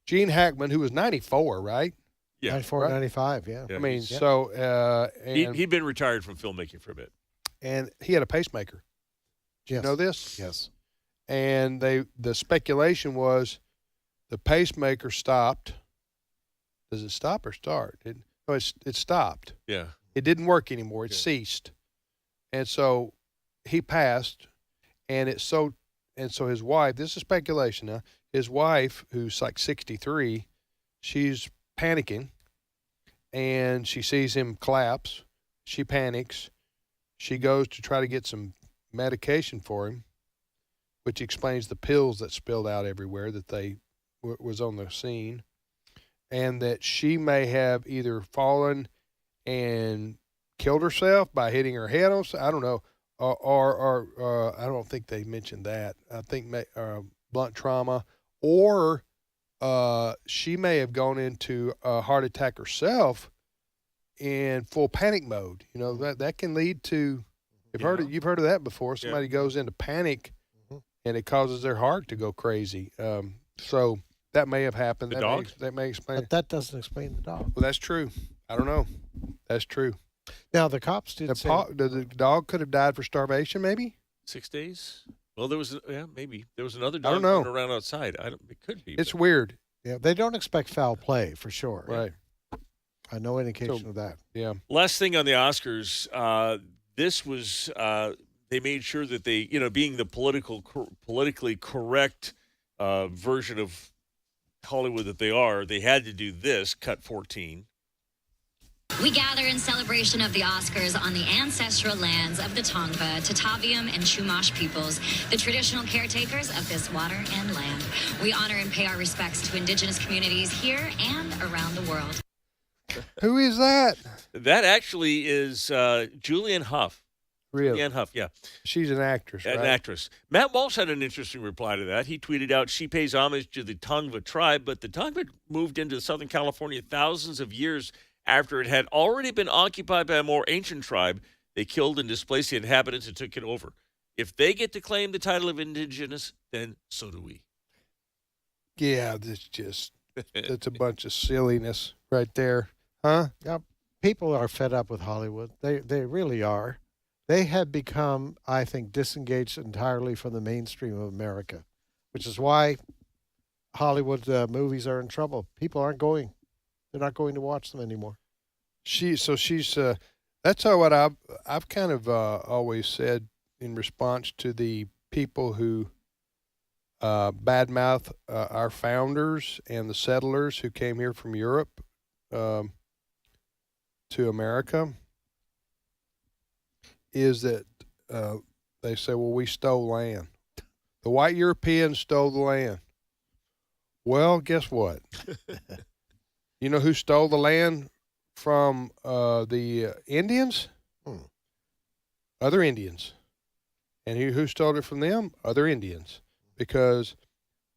S11: Gene Hackman, who was 94, right?
S6: Yeah,
S12: 94,
S11: right?
S12: 95, yeah.
S11: I mean,
S12: Yeah.
S11: so and
S6: he'd been retired from filmmaking for a bit.
S11: and he had a pacemaker. Do you
S12: Yes.
S11: know this?
S12: Yes.
S11: And the speculation was the pacemaker stopped. Does it stop or start? It stopped.
S6: Yeah.
S11: It didn't work anymore. It ceased. And so he passed, and so his wife, this is speculation now, his wife, who's like 63, she's panicking, and she sees him collapse. She panics. She goes to try to get some medication for him, which explains the pills that spilled out everywhere that they was on the scene, and that she may have either fallen and killed herself by hitting her head on. I don't know, or I don't think they mentioned that. I think blunt trauma, or she may have gone into a heart attack herself in full panic mode. That can lead to. You've heard of that before. Somebody goes into panic, and it causes their heart to go crazy. So that may have happened. That may explain.
S12: But that doesn't explain the dog.
S11: Well, that's true. I don't know. That's true.
S12: Now the cops did say
S11: the dog could have died for starvation, maybe.
S6: 6 days. Well, maybe there was another
S11: I
S6: dog
S11: don't know.
S6: running around outside. It could be.
S11: It's weird.
S12: Yeah, they don't expect foul play for sure.
S11: Right.
S12: No indication of that.
S11: Yeah.
S6: Last thing on the Oscars, this was they made sure that they, being the politically correct version of Hollywood that they had to do this, cut 14.
S4: We gather in celebration of the Oscars on the ancestral lands of the Tongva, Tataviam, and Chumash peoples, the traditional caretakers of this water and land. We honor and pay our respects to indigenous communities here and around the world.
S11: Who is that?
S6: That actually is Julianne Hough.
S11: Really?
S6: Julianne Hough, yeah.
S11: She's an actress, right?
S6: An actress. Matt Walsh had an interesting reply to that. He tweeted out, she pays homage to the Tongva tribe, but the Tongva moved into Southern California thousands of years after it had already been occupied by a more ancient tribe. They killed and displaced the inhabitants and took it over. If they get to claim the title of indigenous, then so do we.
S11: Yeah, that's a bunch of silliness right there. Huh?
S12: Yeah, people are fed up with Hollywood. They really are. They have become, I think, disengaged entirely from the mainstream of America, which is why Hollywood movies are in trouble. People aren't going. They're not going to watch them anymore.
S11: She's that's what I've kind of always said in response to the people who badmouth our founders and the settlers who came here from Europe to America, is that they say, well, we stole land. The white Europeans stole the land. Well, guess what? You know who stole the land from the Indians? Other Indians. And who stole it from them? Other Indians. Because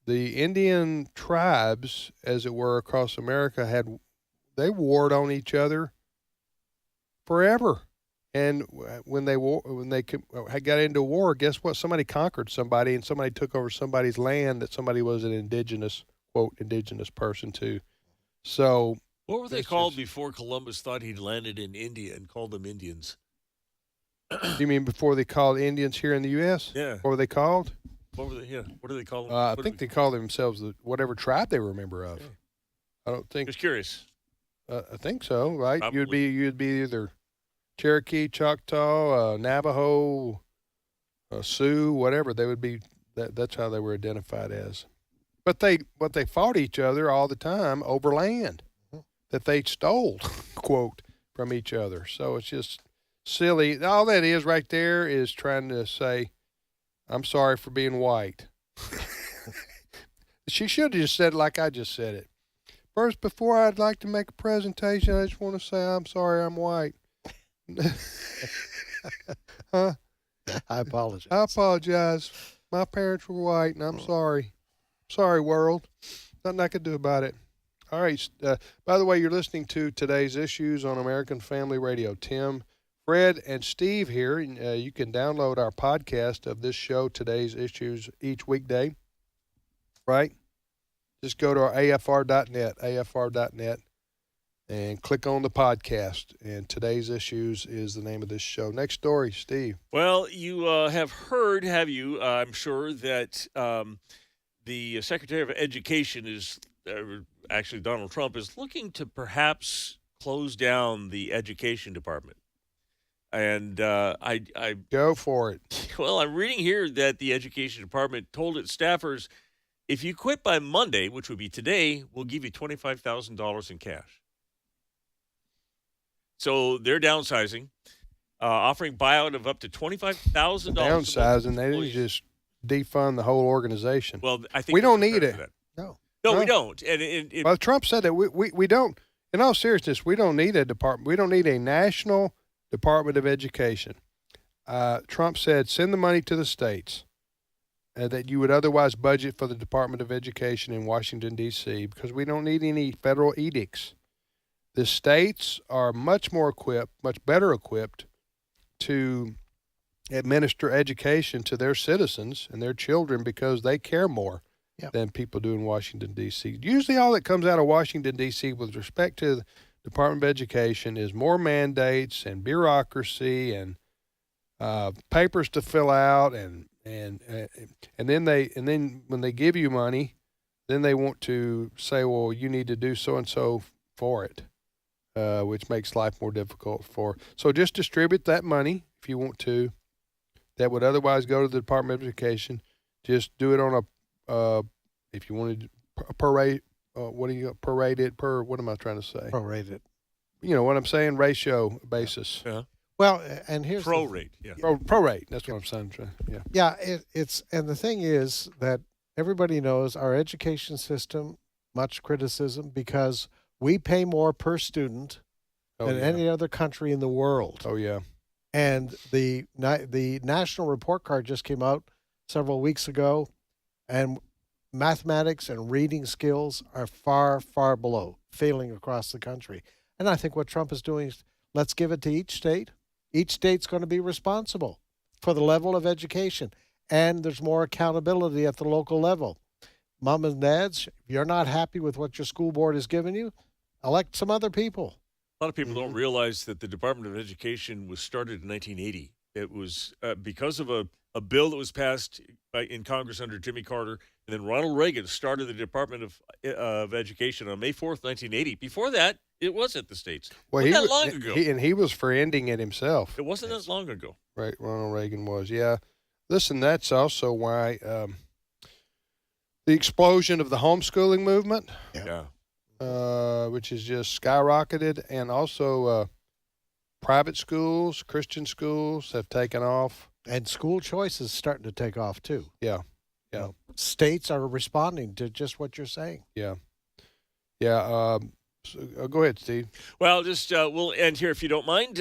S11: the Indian tribes, as it were, across America, they warred on each other forever. And when they got into war, guess what? Somebody conquered somebody, and somebody took over somebody's land that somebody was an indigenous, quote, indigenous person to. So
S6: what were they called before Columbus thought he'd landed in India and called them Indians?
S11: You mean before they called Indians here in the U.S.?
S6: Yeah.
S11: What were they called?
S6: What were they? Yeah. What do they call them?
S11: I think they called themselves whatever tribe they were a member of. Okay. I don't think.
S6: Just curious.
S11: I think so, right?
S6: Probably.
S11: You'd be either Cherokee, Choctaw, Navajo, Sioux, whatever, they would be. That's how they were identified as. But they fought each other all the time over land that they stole, quote, from each other. So it's just silly. All that is right there is trying to say, I'm sorry for being white. She should have just said it like I just said it. First, before I'd like to make a presentation, I just want to say I'm sorry I'm white. Huh?
S12: I apologize.
S11: I apologize. My parents were white, and I'm sorry. Sorry, world. Nothing I could do about it. All right. By the way, you're listening to Today's Issues on American Family Radio. Tim, Fred, and Steve here. You can download our podcast of this show, Today's Issues, each weekday. Right? Just go to our afr.net, and click on the podcast. And Today's Issues is the name of this show. Next story, Steve.
S6: Well, you have heard, have you, I'm sure, that the Secretary of Education is, actually Donald Trump, is looking to perhaps close down the education department. And I
S11: go for it.
S6: Well, I'm reading here that the education department told its staffers, if you quit by Monday, which would be today, we'll give you $25,000 in cash. So they're downsizing, offering buyout of up to $25,000.
S11: Downsizing, they didn't just defund the whole organization.
S6: Well, I think
S11: we don't need it.
S6: No, we don't. And
S11: well, Trump said that we don't. In all seriousness, we don't need a department. We don't need a national Department of Education. Trump said, send the money to the states that you would otherwise budget for the Department of Education in Washington, D.C., because we don't need any federal edicts. The states are much better equipped to administer education to their citizens and their children because they care more than people do in Washington, D.C. Usually all that comes out of Washington, D.C. with respect to the Department of Education is more mandates and bureaucracy and papers to fill out and then when they give you money, then they want to say, well, you need to do so and so for it, which makes life more difficult so just distribute that money if you want to, that would otherwise go to the Department of Education. Just do it on if you wanted to prorate, what am I trying to say?
S12: Prorate it.
S11: You know what I'm saying? Ratio basis.
S6: Yeah.
S12: Well, and here's
S6: prorate. Yeah.
S11: Prorate. That's what I'm saying. Yeah.
S12: Yeah. And the thing is that everybody knows our education system, much criticism because we pay more per student than any other country in the world.
S11: Oh yeah.
S12: And the national report card just came out several weeks ago, and mathematics and reading skills are far, far below, failing across the country. And I think what Trump is doing is let's give it to each state. Each state's going to be responsible for the level of education, and there's more accountability at the local level. Mom and dads, if you're not happy with what your school board has given you, elect some other people.
S6: A lot of people don't realize that the Department of Education was started in 1980. It was because of a bill that was passed in Congress under Jimmy Carter, and then Ronald Reagan started the Department of Education on May 4th, 1980. Before that, it was at the states.
S11: Well,
S6: wasn't that long ago.
S11: He was for ending it himself.
S6: It wasn't that long ago.
S11: Right, Ronald Reagan was. Yeah. Listen, that's also why the explosion of the homeschooling movement.
S6: Yeah.
S11: Which has just skyrocketed, and also private schools, Christian schools have taken off.
S12: And school choice is starting to take off, too.
S11: Yeah, yeah.
S12: States are responding to just what you're saying.
S11: Yeah. Yeah, so, go ahead, Steve.
S6: Well, just we'll end here if you don't mind.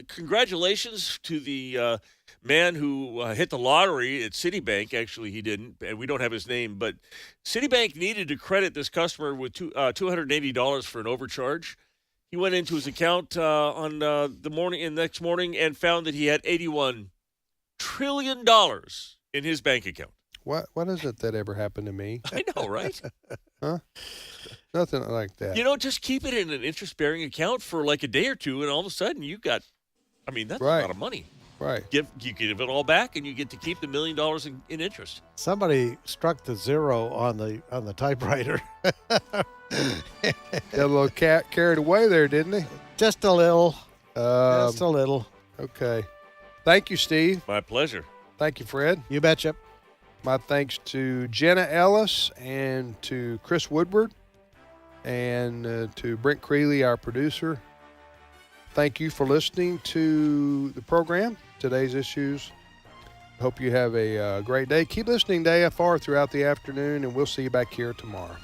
S6: Congratulations to the man who hit the lottery at Citibank. Actually, he didn't, and we don't have his name. But Citibank needed to credit this customer with $280 for an overcharge. He went into his account on the next morning and found that he had $81 trillion in his bank account.
S11: What is it that ever happened to me?
S6: I know, right?
S11: Huh? Nothing like that.
S6: You know, just keep it in an interest-bearing account for like a day or two, and all of a sudden you got, I mean, that's a lot of money.
S11: Right.
S6: You give it all back, and you get to keep the $1 million in interest.
S12: Somebody struck the zero on the typewriter.
S11: Got a little carried away there, didn't he?
S12: Just a little. Just a little.
S11: Okay. Thank you, Steve.
S6: My pleasure.
S11: Thank you, Fred.
S12: You betcha.
S11: My thanks to Jenna Ellis and to Chris Woodward and to Brent Creeley, our producer. Thank you for listening to the program, Today's Issues. Hope you have a great day. Keep listening to AFR throughout the afternoon, and we'll see you back here tomorrow.